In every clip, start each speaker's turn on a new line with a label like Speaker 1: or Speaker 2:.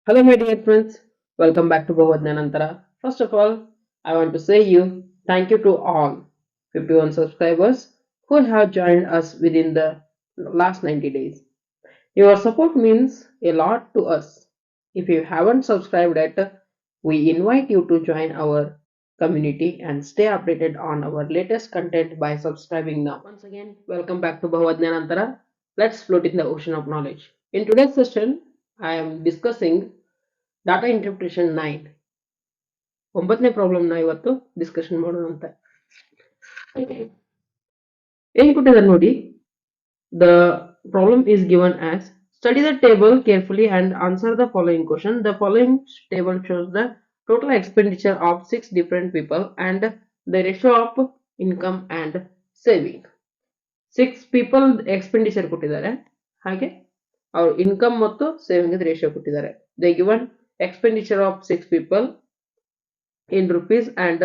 Speaker 1: Hello, my dear friends. Welcome back to Bhavadnanantara. First of all, I want to say thank you to all 51 subscribers who have joined us within the last 90 days. Your support means a lot to us. If you haven't subscribed yet, we invite you to join our community and stay updated on our latest content by subscribing now. Once again, welcome back to Bhavadnanantara. Let's float in the ocean of knowledge. In today's session, I am discussing data interpretation 9 9ನೇ problem ನ ಇವತ್ತು discussion ಮಾಡೋಣ ಅಂತ ಏನ್ ಕೊಟ್ಟಿದ್ದಾರೆ ನೋಡಿ. The problem is given as study the table carefully and answer the following question. The following table shows the total expenditure of 6 different people and the ratio of income and saving. 6 people expenditure ಕೊಟ್ಟಿದ್ದಾರೆ, ಹಾಗೆ ಅವ್ರ income ಮತ್ತು saving ratio ಕೊಟ್ಟಿದ್ದಾರೆ. They given expenditure of 6 people in rupees and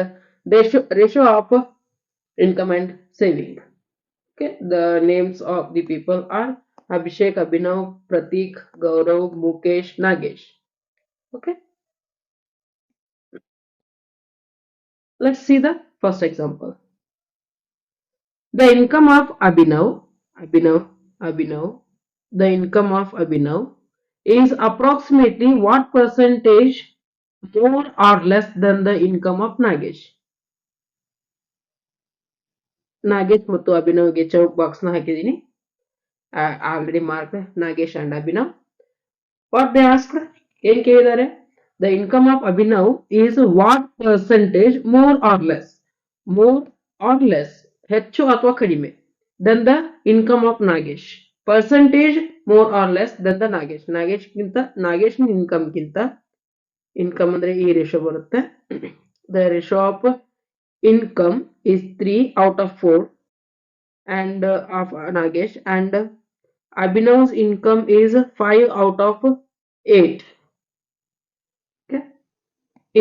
Speaker 1: ratio of income and saving. Okay, the names of the people are Abhishek, Abhinav, Pratik, Gaurav, Mukesh, Nagesh. Okay, let's see the first example. The income of Abhinav, the income of Abhinav is approximately what percentage more or less than the income of Nagesh? Nagesh ಮತ್ತು ಅಭಿನವ್ಗೆ ಚೌಕ್ box ನ ಹಾಕಿದೀನಿ. Already mark Nagesh and Abhinav. What they asked, ಏನ್ ಕೇಳಿದ್ದಾರೆ? The income of Abhinav is what percentage more or less ಹೆಚ್ಚು ಅಥವಾ ಕಡಿಮೆ than the income of Nagesh. Percentage more or less than the Nagesh income ಗಿಂತ ಇನ್ಕಮ್ ಅಂದ್ರೆ ಈ ರೇಷಿಯೋ ಬರುತ್ತೆ. The ratio of income is 3 out of 4 and of Nagesh, and Abhinav's income is 5 out of 8. Okay,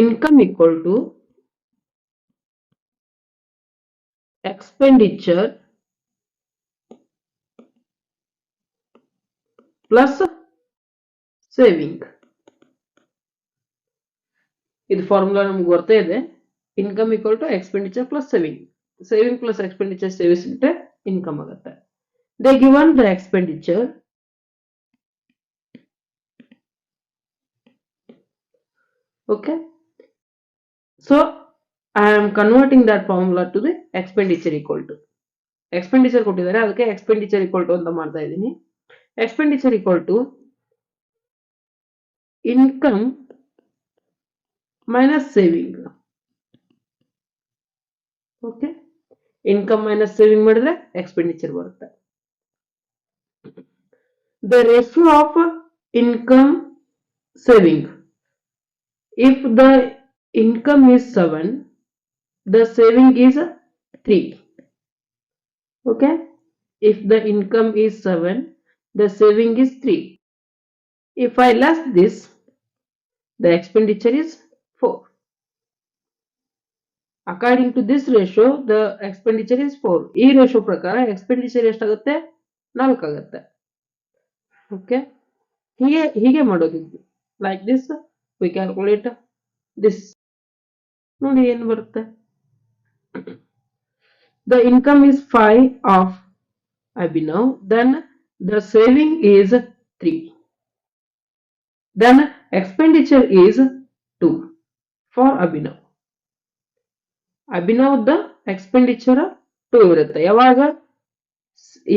Speaker 1: income equal to expenditure plus saving. ಇದು formula ನಮ್ಗೆ ಗೊತ್ತೇ ಇದೆ. Income equal to expenditure plus saving plus expenditure ಸೇವಿಸ್ಬಿಟ್ರೆ income ಆಗುತ್ತೆ. They given the expenditure. Okay, so I am converting that formula to the expenditure equal to. Expenditure ಕೊಟ್ಟಿದ್ದಾರೆ, ಅದಕ್ಕೆ expenditure equal to ಅಂತ ಮಾಡ್ತಾ ಇದ್ದೀನಿ. Expenditure equal to income minus saving. Okay, income minus saving ಮಾಡಿದ್ರೆ expenditure ಬರುತ್ತೆ. The ratio of income saving. If the income is 7, the saving is 3. Okay, if the income is 7, the saving is 3. If I less this, the expenditure is 4. According to this ratio, the expenditure is 4. ಈ ratio ಪ್ರಕಾರ expenditure ಎಷ್ಟಾಗುತ್ತೆ? 4 ಆಗುತ್ತೆ. Okay, ಹೀಗೆ ಮಾಡೋದು. Like this we calculate this. ನೋಡಿ ಏನು ಬರುತ್ತೆ. The income is 5 of Abhinav, then the saving is 3. Then expenditure is 2 for Abhinav. ಅಭಿನವ್ದ expenditure 2 ಇರುತ್ತೆ. ಯಾವಾಗ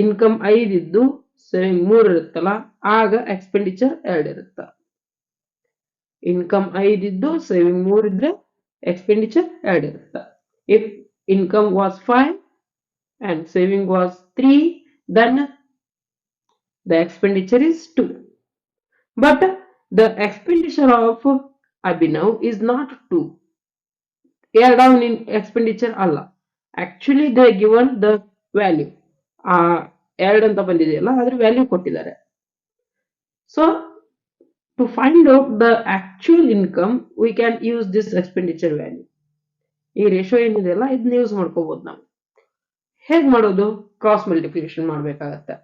Speaker 1: ಇನ್ಕಮ್ 5 ಇದ್ದು ಸೇವಿಂಗ್ 3 ಇರುತ್ತಲ್ಲ, ಆಗ ಎಕ್ಸ್ಪೆಂಡಿಚರ್ 2 ಇರುತ್ತೆ. ಇನ್ಕಮ್ 5 ಇದ್ದು ಸೇವಿಂಗ್ 3 ಇದ್ರೆ ಎಕ್ಸ್ಪೆಂಡಿಚರ್ 2 ಇರುತ್ತೆ. If income was 5 and saving was 3, then the expenditure is 2. But the expenditure of Abhinav is not 2. Tear down in expenditure ಅಲ್ಲ. Actually they given the value. 2 ಅಂತ ಬಂದಿದೆಯಲ್ಲ, ಅದ್ರ ವ್ಯಾಲ್ಯೂ ಕೊಟ್ಟಿದ್ದಾರೆ. So to find out the actual income, we can use this expenditure value. ಈ ratio ಏನಿದೆಯಲ್ಲ, ಇದನ್ನ use ಮಾಡ್ಕೋಬಹುದು ನಾವು. ಹೇಗೆ ಮಾಡೋದು? ಕ್ರಾಸ್ ಮಲ್ಟಿಪ್ಲಿಕೇಶನ್ ಮಾಡಬೇಕಾಗತ್ತೆ.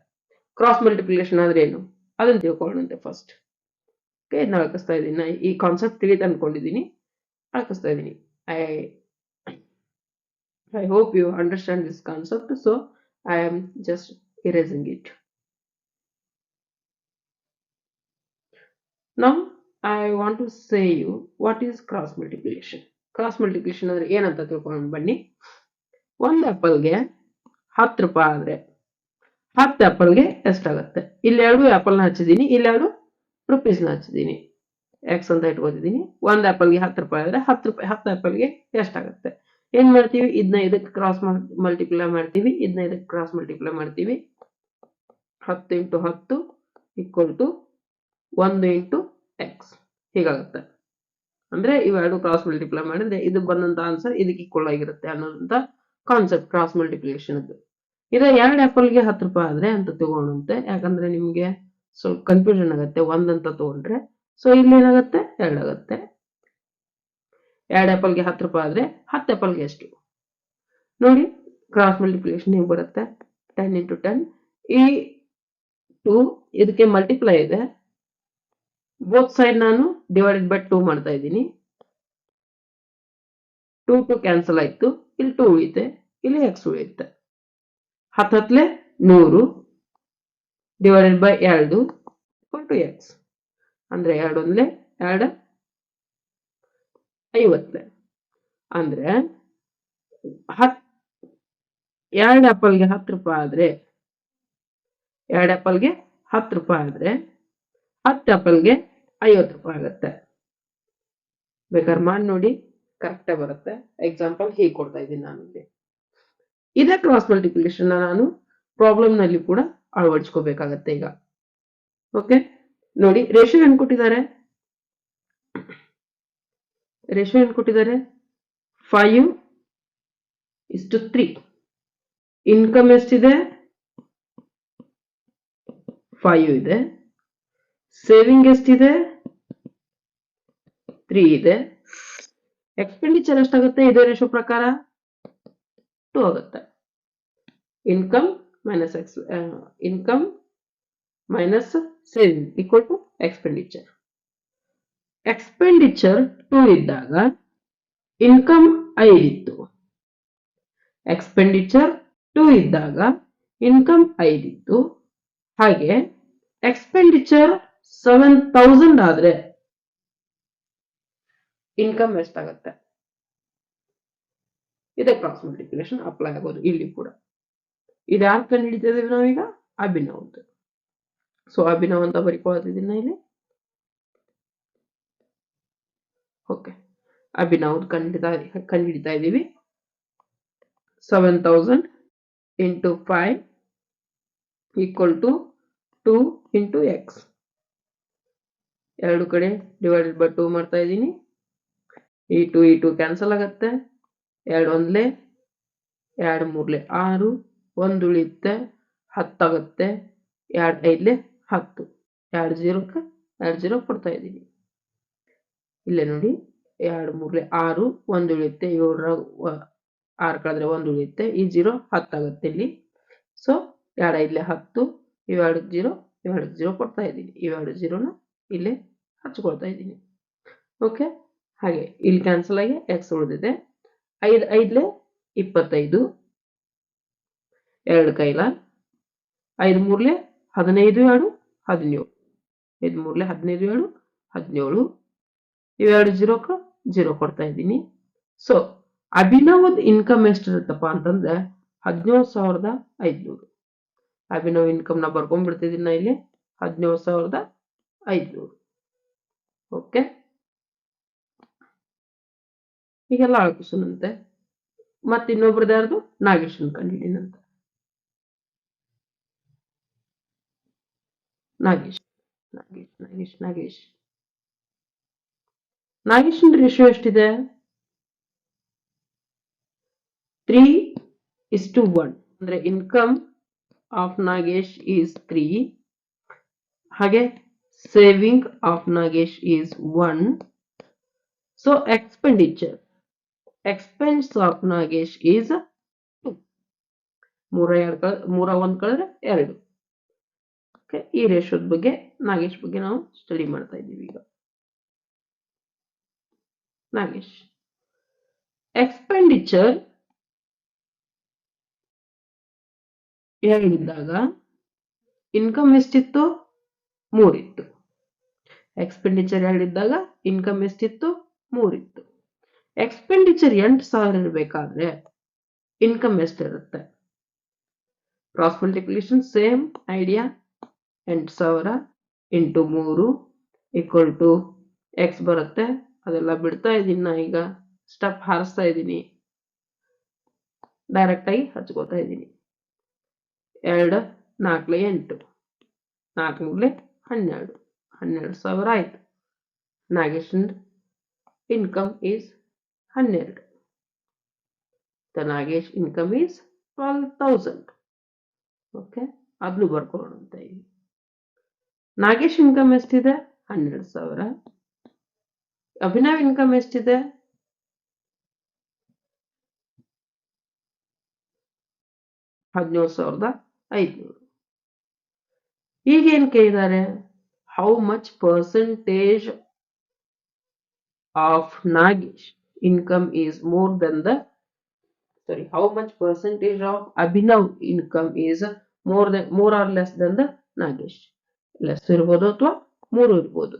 Speaker 1: ಕ್ರಾಸ್ ಮಲ್ಟಿಪ್ಲಿಕೇಶನ್ ಅಂದ್ರೆ ಏನು ಅದನ್ನ ತಿಳ್ಕೊಳ್ಳೋಣಂತೆ ಫಸ್ಟ್. ಇದನ್ನ ಅಳಕಿಸ್ತಾ ಇದ್ದೀನಿ. ಈ ಕಾನ್ಸೆಪ್ಟ್ ತಿಳಿದು ಅನ್ಕೊಂಡಿದ್ದೀನಿ, ಅಳಕಿಸ್ತಾ ಇದ್ದೀನಿ. I hope you understand this concept, so I am just erasing it. Now I want to say you what is cross multiplication. Cross multiplication ಅಂದ್ರೆ ಏನಂತ ತಿಳ್ಕೊಂಡು ಬನ್ನಿ. ಒಂದು ಆಪಲ್ಗೆ 10 ರೂಪಾಯಿ ಆದ್ರೆ 10 ಆಪಲ್ಗೆ ಎಷ್ಟಾಗುತ್ತೆ? ಇಲ್ಲಿ 2 ಆಪಲ್ನ ಹಚ್ಚಿದ್ದೀನಿ, ಇಲ್ಲಿ 2 ರುಪೀಸ್ನ ಹಚ್ಚಿದ್ದೀನಿ, ಎಕ್ಸ್ ಅಂತ ಇಟ್ಕೊತಿದ್ದೀನಿ. ಒಂದು ಆಪಲ್ಗೆ 10 ರೂಪಾಯಿ ಆದ್ರೆ 10 ಆಪಲ್ಗೆ ಎಷ್ಟಾಗುತ್ತೆ? ಏನ್ ಮಾಡ್ತೀವಿ? ಇದನ್ನ ಇದಕ್ಕೆ ಕ್ರಾಸ್ ಮಲ್ಟಿಪ್ಲೈ ಮಾಡ್ತೀವಿ, ಇದನ್ನ ಇದಕ್ಕೆ ಕ್ರಾಸ್ ಮಲ್ಟಿಪ್ಲೈ ಮಾಡ್ತೀವಿ. 10 × 10 = 1 × x ಹೀಗಾಗುತ್ತೆ. ಅಂದ್ರೆ ಇವೆರಡು ಕ್ರಾಸ್ ಮಲ್ಟಿಪ್ಲೈ ಮಾಡಿದ್ರೆ ಇದು ಬಂದಂತ ಆನ್ಸರ್ ಇದಕ್ಕೆ ಈಕ್ವಲ್ ಆಗಿರುತ್ತೆ ಅನ್ನೋದಂತ ಕಾನ್ಸೆಪ್ಟ್ ಕ್ರಾಸ್ ಮಲ್ಟಿಪ್ಲಿಕೇಶನ್. ಇದು 2 ಆಪಲ್ಗೆ 10 ರೂಪಾಯಿ ಆದ್ರೆ ಅಂತ ತಗೊಳ್ಳಂತೆ, ಯಾಕಂದ್ರೆ ನಿಮ್ಗೆ ಸ್ವಲ್ಪ ಕನ್ಫ್ಯೂಷನ್ ಆಗುತ್ತೆ 1 ಅಂತ ತಗೊಂಡ್ರೆ. ಸೊ ಇಲ್ಲಿ ಏನಾಗುತ್ತೆ? 2 ಆಗುತ್ತೆ. 2 ಆಪಲ್ಗೆ 10 ರೂಪಾಯಿ ಆದ್ರೆ 10 ಆಪಲ್ಗೆ ಎಷ್ಟು ನೋಡಿ. ಕ್ರಾಸ್ ಮಲ್ಟಿಪ್ಲಿಕೇಶನ್ ಹೇಗೆ ಬರುತ್ತೆ? 10 × 10. ಈ 2 ಇದಕ್ಕೆ ಮಲ್ಟಿಪ್ಲೈ ಇದೆ, ಬೋತ್ ಸೈಡ್ ನಾನು ಡಿವೈಡೆಡ್ ಬೈ 2 ಮಾಡ್ತಾ ಇದ್ದೀನಿ. 2 ಕ್ಯಾನ್ಸಲ್ ಆಯ್ತು, ಇಲ್ಲಿ 2 ಉಳಿಯುತ್ತೆ, ಇಲ್ಲಿ x ಉಳಿಯುತ್ತೆ. 10 × 100 ಡಿವೈಡೆಡ್ ಬೈ 2 = x. ಅಂದ್ರೆ 2 × 1 = 50. ಅಂದ್ರೆ 2 ಆಪಲ್ಗೆ 10 ರೂಪಾಯಿ ಆದ್ರೆ 2 ಆಪಲ್ಗೆ 10 ರೂಪಾಯಿ ಆದ್ರೆ 10 ಆಪಲ್ಗೆ 50 ರೂಪಾಯಿ ಆಗುತ್ತೆ. ಬೇಕಾದ್ರೆ ಮಾಡಿ ನೋಡಿ, ಕರೆಕ್ಟ್ ಬರುತ್ತೆ. ಎಕ್ಸಾಂಪಲ್ ಹೀಗೆ ಕೊಡ್ತಾ ಇದ್ದೀನಿ ನಾನು ಇಲ್ಲಿ. ಇದೇ ಕ್ರಾಸ್ ಮಲ್ಟಿಪ್ಲಿಕೇಶನ್ ನಾನು ಪ್ರಾಬ್ಲಮ್ ನಲ್ಲಿ ಕೂಡ ಅಳವಡಿಸ್ಕೋಬೇಕಾಗತ್ತೆ ಈಗ. ಓಕೆ ನೋಡಿ, ರೇಷಿಯೋ ಏನ್ ಕೊಟ್ಟಿದ್ದಾರೆ? ರೇಷಿಯೋ ಏನ್ ಕೊಟ್ಟಿದ್ದಾರೆ? 5:3. ಇನ್ಕಮ್ ಎಷ್ಟಿದೆ? 5 ಇದೆ. ಸೇವಿಂಗ್ ಎಷ್ಟಿದೆ? 3 ಇದೆ. ಎಕ್ಸ್ಪೆಂಡಿಚರ್ ಎಷ್ಟಾಗುತ್ತೆ ಇದೇ ರೇಷಿಯೋ ಪ್ರಕಾರ? 2 ಆಗುತ್ತೆ. Income minus saving equal to expenditure. Expenditure 2 ಇದ್ದಾಗ ಇನ್ಕಮ್ 5 ಇತ್ತು. ಎಕ್ಸ್ಪೆಂಡಿಚರ್ 2 ಇದ್ದಾಗ ಇನ್ಕಮ್ 5 ಇತ್ತು. ಹಾಗೆ ಎಕ್ಸ್ಪೆಂಡಿಚರ್ 7,000 ಆದ್ರೆ ಇನ್ಕಮ್ ಎಷ್ಟಾಗುತ್ತೆ? ಇದೇ ಕ್ರಾಸ್ ಮಲ್ಟಿಪ್ಲಿಕೇಶನ್ ಅಪ್ಲೈ ಆಗೋದು ಇಲ್ಲಿ ಕೂಡ. ಇದು ಯಾರು ಕಂಡು ಹಿಡಿತಿದ್ದೀವಿ ನಾವೀಗ? ಅಭಿನವ್. ಸೊ ಅಭಿನವ್ ಅಂತ ಬರಿಕೊಳ್ತಿದ್ದೀನಿ ಇಲ್ಲಿ. ಓಕೆ, ಅಭಿನವ್ ಕಂಡು ಹಿಡಿತಾ ಇದ್ದೀವಿ. 7,000 × 5 = 2 × x. ಎರಡು ಕಡೆ ಡಿವೈಡೆಡ್ ಬೈ 2 ಮಾಡ್ತಾ ಇದ್ದೀನಿ. ಈ 2 ಕ್ಯಾನ್ಸಲ್ ಆಗುತ್ತೆ. 2 × 1 2 × 3 6, 1 ಉಳಿಯುತ್ತೆ, 10 ಆಗುತ್ತೆ. 2 × 5 10. 2 0ಕ್ಕೆ 2 0 ಕೊಡ್ತಾ ಇದ್ದೀನಿ. ಇಲ್ಲೇ ನೋಡಿ, 2 × 3 6, 1 ಉಳಿಯುತ್ತೆ, 7 6 ಕಳೆದ್ರೆ 1 ಉಳಿಯುತ್ತೆ, ಈ 0 10 ಆಗುತ್ತೆ ಇಲ್ಲಿ. ಸೊ 2 × 5 10, ಇವೆರಡು 0 ಇವೆರಡು 0 ಕೊಡ್ತಾ ಇದ್ದೀನಿ. ಇವೆರಡು 0ನ ಇಲ್ಲಿ ಹಚ್ಕೊಳ್ತಾ ಇದ್ದೀನಿ. ಓಕೆ, ಹಾಗೆ ಇಲ್ಲಿ ಕ್ಯಾನ್ಸಲ್ ಆಗಿ x ಉಳಿದಿದೆ. 5 × 5 25, 2 ಕೈಲ 5 × 3 15, 2 17, 5 × 3 15, 2 17, ಇವೆರಡು 0ಕ್ಕೆ 0 ಕೊಡ್ತಾ ಇದ್ದೀನಿ. ಸೊ ಅಭಿನವದ ಇನ್ಕಮ್ ಎಷ್ಟಿರುತ್ತಪ್ಪ ಅಂತಂದ್ರೆ 17,500. ಅಭಿನವ್ ಇನ್ಕಮ್ ನ ಬರ್ಕೊಂಡ್ಬಿಡ್ತಿದ್ದೀನಿ ನಾ ಇಲ್ಲಿ, 17,500. ಓಕೆ, ಹೀಗೆಲ್ಲ ಅಳಕಿಸೋಣಂತೆ. ಮತ್ತೆ ಇನ್ನೊಬ್ರದ್ದು ಯಾರ್ದು? ನಾಗೇಶನ್ ಕಂಡಿದ್ದೀನಂತ. ನಾಗೇಶನ್ ರೇಷಿಯೋ ಎಷ್ಟಿದೆ? 3:1. ಅಂದ್ರೆ ಇನ್ಕಮ್ ಆಫ್ ನಾಗೇಶ್ ಈಸ್ 3, ಹಾಗೆ saving of Nagesh is 1. So expense of Nagesh is 2. 3 1 ಕಳೆದ್ರೆ 2. ಓಕೆ, ಈ ರೇಷೋದ ಬಗ್ಗೆ ನಾಗೇಶ್ ಬಗ್ಗೆ ನಾವು ಸ್ಟಡಿ ಮಾಡ್ತಾ ಇದ್ದೀವಿ ಈಗ. ನಾಗೇಶ್ ಎಕ್ಸ್ಪೆಂಡಿಚರ್ ಹೇಳಿದ್ದಾಗ ಇನ್ಕಮ್ ಎಷ್ಟಿತ್ತು? 3 ಇತ್ತು. ಎಕ್ಸ್ಪೆಂಡಿಚರ್ ಹೇಳಿದ್ದಾಗ ಇನ್ಕಮ್ ಎಷ್ಟಿತ್ತು? 3 ಇತ್ತು. ಎಕ್ಸ್ಪೆಂಡಿಚರ್ 8,000 ಇರಬೇಕಾದ್ರೆ ಇನ್ಕಮ್ ಎಷ್ಟಿರುತ್ತೆ? Cross multiplication same idea. 8,000 into 3 equal to X ಬರುತ್ತೆ. ಅದೆಲ್ಲ ಬಿಡ್ತಾ ಇದ್ದೀನಿ ನಾ ಈಗ, ಸ್ಟೆಪ್ ಹಾರಿಸ್ತಾ ಇದ್ದೀನಿ, ಡೈರೆಕ್ಟ್ ಆಗಿ ಹಚ್ಕೋತಾ ಇದ್ದೀನಿ. 2 4 8 4 12 12,000 ಆಯ್ತು. ನಾಗೇಶನ್ income is 12. The Nagesh income is 12,000. Okay, ಅದನ್ನು ಬರ್ಕೊಳ್ಳೋಣ ಅಂತ ಇಲ್ಲಿ. ನಾಗೇಶ್ ಇನ್ಕಮ್ ಎಷ್ಟಿದೆ? 12,000. ಅಭಿನವ್ ಇನ್ಕಮ್ ಎಷ್ಟಿದೆ? 17,500. ಈಗ ಏನ್ ಕೇಳಿದ್ದಾರೆ? How much percentage of Nagesh income is more than the how much percentage of Abhinav income is more or less than the Nagesh? Less ಇರಬಹುದು ಅಥವಾ more ಇರಬಹುದು,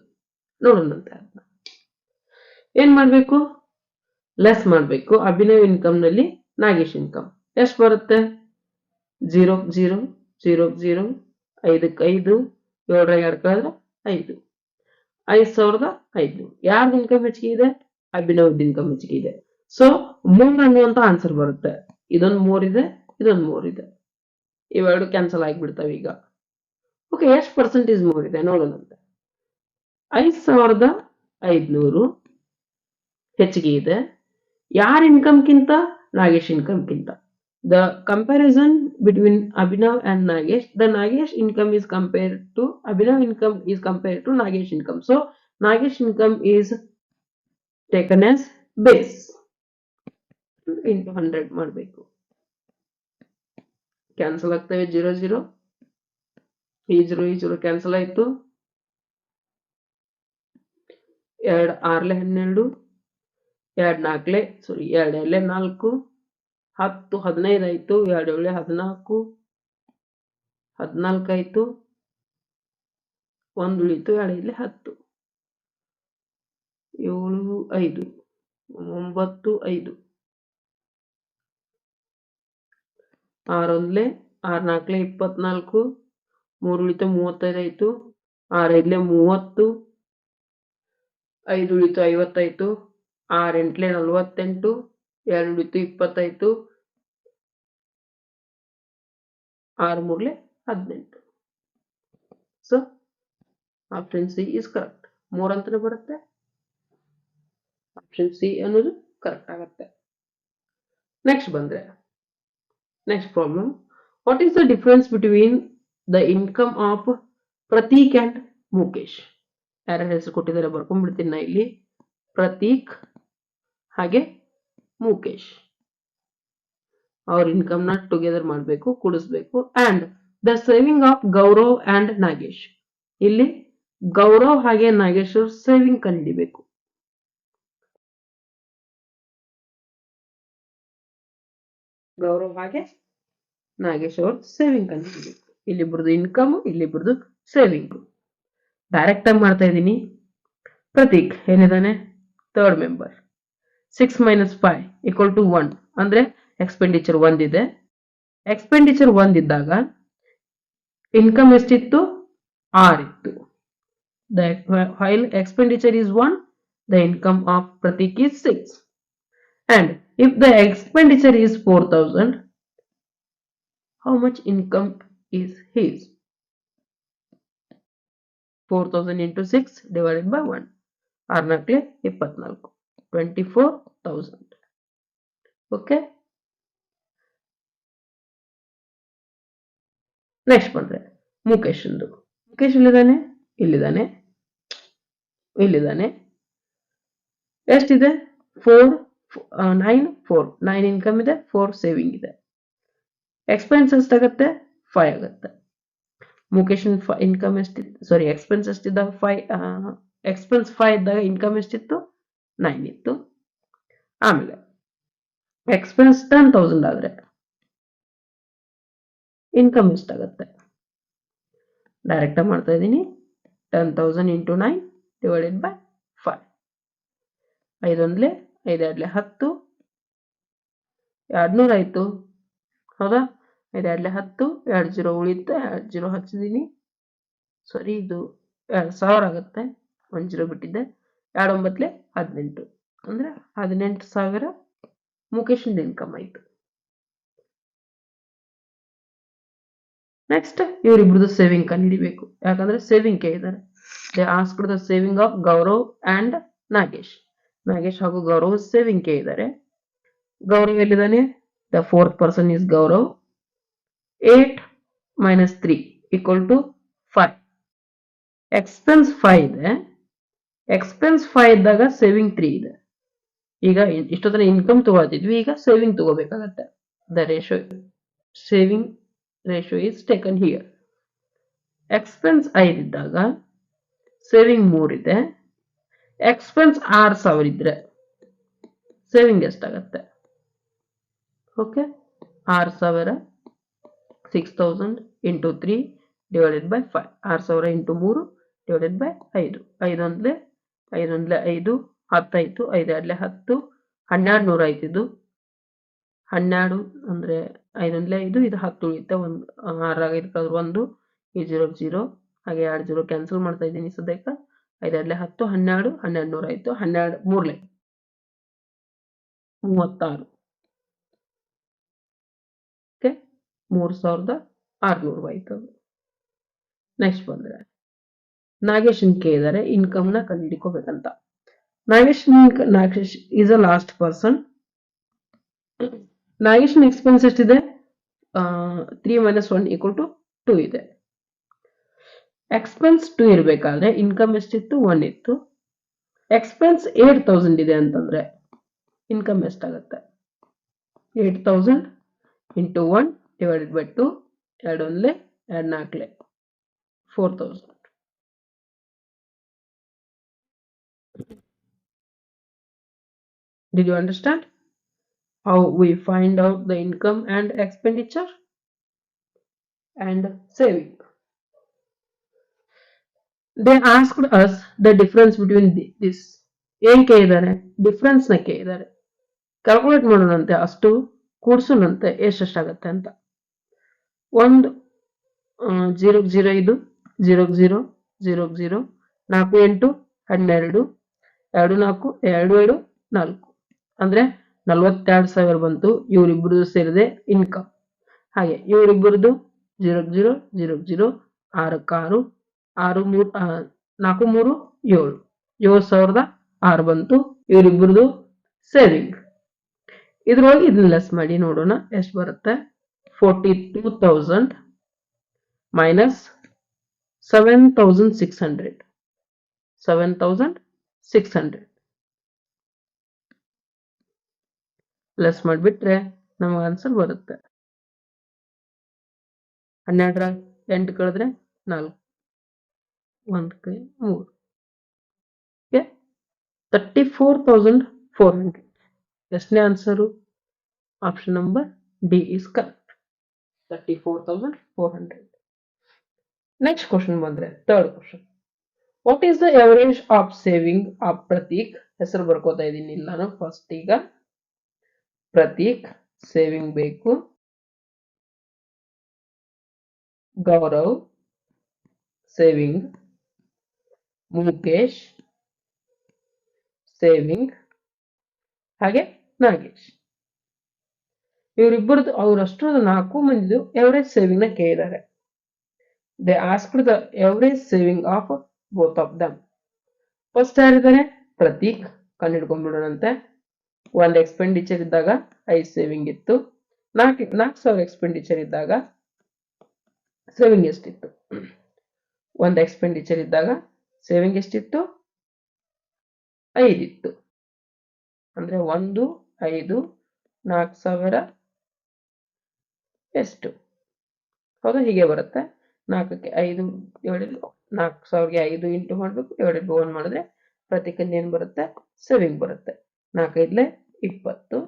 Speaker 1: ನೋಡೋಣಂತೆ. ಏನ್ ಮಾಡ್ಬೇಕು? ಲೆಸ್ ಮಾಡ್ಬೇಕು. ಅಭಿನವ್ ಇನ್ಕಮ್ ನಲ್ಲಿ ನಾಗೇಶ್ ಇನ್ಕಮ್ ಎಷ್ಟು ಬರುತ್ತೆ? 0 0 0 0 5 5 7 2 ಕಳೆದ್ರೆ 5 5,500. ಯಾರ್ದು ಇನ್ಕಮ್ ಹೆಚ್ಚಿಗೆ ಇದೆ? ಅಭಿನವ್ ಇನ್ಕಮ್ ಹೆಚ್ಚಿಗೆ ಇದೆ. ಸೊ 3 ಅನ್ನುವಂತ ಆನ್ಸರ್ ಬರುತ್ತೆ. ಇದೊಂದು 3 ಇದೆ, ಇದೊಂದು 3 ಇದೆ, ಇವೆರಡು ಕ್ಯಾನ್ಸಲ್ ಆಗಿಬಿಡ್ತವೆ ಈಗ. ಓಕೆ, ಎಷ್ಟು ಪರ್ಸೆಂಟೇಜ್ 3 ಇದೆ ನೋಡೋಣಂತೆ. 5,500 ಹೆಚ್ಚಿಗೆ ಇದೆ. ಯಾರ ಇನ್ಕಮ್ಗಿಂತ? ನಾಗೇಶ್ ಇನ್ಕಮ್ಗಿಂತ. The comparison between Abhinav and Nagesh, the Nagesh income is compared to Abhinav income is compared to Nagesh income. So Nagesh income is taken as base into 100 ಮಾಡಬೇಕು. ಕ್ಯಾನ್ಸಲ್ ಆಗ್ತವೆ 0 0, ಈ 0 ಈ 0 ಕ್ಯಾನ್ಸಲ್ ಆಯ್ತು. 2 6 12, 2 4 ಸಾರಿ 2 4 10 15 ಆಯ್ತು. 2 7 14 14 ಆಯ್ತು. 1 ಉಳಿತು. 2 10 7 5 9 5 6 1 6 4 24 3 ಉಳಿತು 35 ಆಯ್ತು. 6 5 30 5 ಉಳಿತು 50 ಆಯ್ತು. 6 8 48 2 ಉಳಿತು 20 ಆಯ್ತು. 6 3 18. So option C is correct. 3 ಅಂತಾನೆ ಬರುತ್ತೆ. ಆಪ್ಷನ್ ಸಿ ಅನ್ನೋದು ಕರೆಕ್ಟ್ ಆಗುತ್ತೆ. ನೆಕ್ಸ್ಟ್ ಬಂದ್ರೆ next problem. What is the difference between the income of Prateek and Mukesh? ಯಾರ ಹೆಸರು ಕೊಟ್ಟಿದ್ದಾರೆ ಬರ್ಕೊಂಡ್ಬಿಡ್ತೀನಿ ನಾ ಇಲ್ಲಿ. ಪ್ರತೀಕ್ ಹಾಗೆ ಮುಕೇಶ್ ಅವ್ರ ಇನ್ಕಮ್ ನ ಟುಗೆದರ್ ಮಾಡಬೇಕು, ಕೂಡಿಸ್ಬೇಕು. And the saving of Gaurav and Nagesh, ಇಲ್ಲಿ ಗೌರವ್ ಹಾಗೆ ನಾಗೇಶ್ ಅವ್ರ ಸೇವಿಂಗ್ ಕಂಡುಹಿಡಿಬೇಕು. ಗೌರವ್ ಹಾಗೆ ನಾಗೇಶ್ ಅವ್ರ ಸೇವಿಂಗ್ ಕಂಡುಹಿಡಿಬೇಕು. ಇಲ್ಲಿಬ್ರದ್ದು ಇನ್ಕಮ್, ಇಲ್ಲಿಬ್ರದ್ದು ಸೇವಿಂಗ್. ಡೈರೆಕ್ಟ್ ಆಗಿ ಮಾಡ್ತಾ ಇದ್ದೀನಿ. ಪ್ರತೀಕ್ ಏನಿದಾನೆ? Third member. 6 - 5 = 1 ಅಂದ್ರೆ ಎಕ್ಸ್ಪೆಂಡಿಚರ್ 1 ಇದೆ. ಎಕ್ಸ್ಪೆಂಡಿಚರ್ 1 ಇದ್ದಾಗ ಇನ್ಕಮ್ ಎಷ್ಟಿತ್ತು? 6 ಇತ್ತು. While expenditure is 1, the income of Pratik is 6. And if the expenditure is 4,000, how much income is his? 4,000 into 6 divided by 1. 6 4 24, 24,000. Okay. Next ಬಂದ್ರೆ ಮುಕೇಶ್ ಅಂದು. ಮುಕೇಶ್ ಇಲ್ಲಿದ್ದಾನೆ, ಇಲ್ಲಿದ್ದಾನೆ, ಇಲ್ಲಿದ್ದಾನೆ. ಎಷ್ಟಿದೆ? 4 9 4 9 ಇನ್ಕಮ್ ಇದೆ, 4 ಸೇವಿಂಗ್ ಇದೆ. ಎಕ್ಸ್ಪೆನ್ಸ್ ಎಷ್ಟಾಗತ್ತೆ? 5 ಆಗುತ್ತೆ. ಮುಖೇಶ್ ಇನ್ಕಮ್ ಎಷ್ಟಿತ್ತು, ಸಾರಿ ಎಕ್ಸ್ಪೆನ್ಸ್ ಎಷ್ಟಿದ್ದಾಗ 5, ಎಕ್ಸ್ಪೆನ್ಸ್ 5 ಇದ್ದಾಗ ಇನ್ಕಮ್ ಎಷ್ಟಿತ್ತು 9 ಇತ್ತು. ಆಮೇಲೆ ಎಕ್ಸ್ಪೆನ್ಸ್ 10,000 ಆದ್ರೆ ಇನ್ಕಮ್ ಎಷ್ಟಾಗುತ್ತೆ, ಡೈರೆಕ್ಟ್ ಮಾಡ್ತಾ ಇದ್ದೀನಿ. 10,000 ಇಂಟು 9 ಡಿವೈಡೆಡ್ ಬೈ 5. 5 ಒಂದ್ಲೆ 5 ಎರಡ್ಲೆ 10, 200 ಆಯ್ತು ಹೌದಾ. 5 ಎರಡ್ಲೆ 10, 2 0 ಉಳಿಯುತ್ತೆ, 2 0 ಹಚ್ಚಿದೀನಿ, ಸಾರಿ ಇದು 2000 ಆಗುತ್ತೆ, 1 0 ಬಿಟ್ಟಿದ್ದೆ. 2 9 18, ಅಂದ್ರೆ 18,000 ಮುಖೇಶಿಂದ ಇನ್ಕಮ್ ಆಯ್ತು. ನೆಕ್ಸ್ಟ್ ಇವರಿಬ್ರದ್ದು ಸೇವಿಂಗ್ ಕಂಡುಹಿಡಿಬೇಕು, ಯಾಕಂದ್ರೆ ಸೇವಿಂಗ್ ಕೇಳಿದ್ದಾರೆ. They asked the saving of Gaurav and Nagesh. Nagesh ಹಾಗೂ ಗೌರವ್ ಸೇವಿಂಗ್ ಕೇಳಿದ್ದಾರೆ. ಗೌರವ್ ಎಲ್ಲಿದ್ದಾನೆ, the fourth person is Gaurav. 8 minus 3 equal to 5. Expense 5 ಇದೆ, ಎಕ್ಸ್ಪೆನ್ಸ್ 5 ಇದ್ದಾಗ ಸೇವಿಂಗ್ 3 ಇದೆ. ಈಗ ಇಷ್ಟೊತ್ತನ ಇನ್ಕಮ್ ತಗೊಳ್ತಿದ್ವಿ, ಈಗ ಸೇವಿಂಗ್ ತಗೋಬೇಕಾಗತ್ತೆ. The ratio saving ratio is taken here. Expense 5 ಇದ್ದಾಗ ಸೇವಿಂಗ್ 3 ಇದೆ. ಎಕ್ಸ್ಪೆನ್ಸ್ 6,000 ಇದ್ರೆ ಸೇವಿಂಗ್ ಎಷ್ಟಾಗತ್ತೆ, okay 6,000 6,000 into 3 divided by 5. 6,000 into 3 divided by 5. 5 ಒಂದ್ಲೆ 5 5, 10 ಆಯ್ತು. 5 ಎರಡ್ಲೆ 10, 1200 ಆಯ್ತು. ಇದು 12 ಅಂದ್ರೆ 5 ಒಂದ್ಲೆ 5, ಇದು 10 ಉಳಿಯುತ್ತೆ. 6 ಆಗಿರ್ಕಾದ್ರೆ 1, ಈ 0 0, ಹಾಗೆ 2 0 ಕ್ಯಾನ್ಸಲ್ ಮಾಡ್ತಾ ಇದ್ದೀನಿ ಸದ್ಯಕ್ಕೆ. 5 ಎರಡ್ಲೆ 10, 12, 1200 ಆಯ್ತು. 12 3ಲೆ 36, ಓಕೆ 3,600 ಆಯ್ತು. ನೆಕ್ಸ್ಟ್ ಬಂದ್ರೆ ನಾಗೇಶ್ ಕೇಳಿದ್ದಾರೆ ಇನ್ಕಮ್ ನ ಕಂಡುಹಿಡ್ಕೋಬೇಕಂತ. Nagesh is a last person. Nagesh expense ಎಷ್ಟಿದೆ, 3 - 1 = 2 ಇದೆ. ಎಕ್ಸ್ಪೆನ್ಸ್ 2 ಇರಬೇಕಾದ್ರೆ ಇನ್ಕಮ್ ಎಷ್ಟಿತ್ತು, 1 ಇತ್ತು. ಎಕ್ಸ್ಪೆನ್ಸ್ 8,000 ಇದೆ ಅಂತಂದ್ರೆ ಇನ್ಕಮ್ ಎಷ್ಟಾಗುತ್ತೆ, 8,000 into 1 divided by 2. 2 ಒಂದ್ಲೆ 2 4ಲೆ 4,000. Did you understand how we find out the income and expenditure and saving? They asked us the difference between this. ಏನ್ ಕೇಳಿದ್ದಾರೆ, ಡಿಫ್ರೆನ್ಸ್ ನ ಕೇಳಿದ್ದಾರೆ. ಕ್ಯಾಲ್ಕುಲೇಟ್ ಮಾಡೋಣಂತೆ, ಅಷ್ಟು ಕೂಡ್ಸೋಣಂತೆ ಎಷ್ಟಾಗತ್ತೆ ಅಂತ. 1 0 0 ಇದು 0 0 0 0 4 8 12 2 4 2 2 4, ಅಂದ್ರೆ 42,000 ಬಂತು. ಇವರಿಬ್ಬರದು ಸೇರಿದೆ ಇನ್ಕಮ್. ಹಾಗೆ ಇವರಿಬ್ಬರದು 0 0 0 0 6 6 6 3 4 3 7 7,006 ಬಂತು ಇವರಿಬ್ಬರದು ಸೇವಿಂಗ್. ಇದ್ರೊಳಗೆ ಇದನ್ನ ಲೆಸ್ ಮಾಡಿ ನೋಡೋಣ ಎಷ್ಟು ಬರುತ್ತೆ. 42,000 ಮೈನಸ್ 7,600 7,600 ಲೆಸ್ ಮಾಡಿಬಿಟ್ರೆ ನಮಗೆ ಆನ್ಸರ್ ಬರುತ್ತೆ. 12ರ 8 ಕಳೆದ್ರೆ 4, 1 3, 34,400. ಎಷ್ಟನೇ answer, option number D is correct, 34,400. Next question ಬಂದ್ರೆ third question. What is the average of saving of Prateek. ಹೆಸರು ಬರ್ಕೋತಾ ಇದ್ದೀನಿ ಇಲ್ಲ ನಾನು ಫಸ್ಟ್. ಈಗ ಪ್ರತೀಕ್ ಸೇವಿಂಗ್ ಬೇಕು, ಗೌರವ್ ಸೇವಿಂಗ್, ಮುಖೇಶ್ ಸೇವಿಂಗ್, ಹಾಗೆ ನಾಗೇಶ್. ಇವರಿಬ್ಬರದು ಅವರಷ್ಟರದ್ದು 4 ಮಂದಿದು ಎವರೇಜ್ ಸೇವಿಂಗ್ ನ ಕೇಳಿದ್ದಾರೆ. They asked the average saving of both of them. First ಯಾರಿದ್ದಾರೆ, ಪ್ರತೀಕ್. ಕಂಡುಹಿಡ್ಕೊಂಡ್ಬಿಡೋಣಂತೆ. 1 ಎಕ್ಸ್ಪೆಂಡಿಚರ್ ಇದ್ದಾಗ 5 ಸೇವಿಂಗ್ ಇತ್ತು. 4,000 ಎಕ್ಸ್ಪೆಂಡಿಚರ್ ಇದ್ದಾಗ ಸೇವಿಂಗ್ ಎಷ್ಟಿತ್ತು, 1 ಎಕ್ಸ್ಪೆಂಡಿಚರ್ ಇದ್ದಾಗ ಸೇವಿಂಗ್ ಎಷ್ಟಿತ್ತು, 5 ಇತ್ತು. ಅಂದ್ರೆ 1 5 4,000 ಎಷ್ಟು, ಹೌದು ಹೀಗೆ ಬರುತ್ತೆ. 4ಕ್ಕೆ 5 ಡಿವೈಡೆಡ್ 4000ಗೆ 5 ಇಂಟು ಮಾಡಬೇಕು ಡಿವೈಡೆಡ್ ಬೈ 1 ಮಾಡಿದ್ರೆ ಪ್ರತಿಕ್ಕಿಂತ ಏನು ಬರುತ್ತೆ ಸೇವಿಂಗ್ ಬರುತ್ತೆ 4 5 20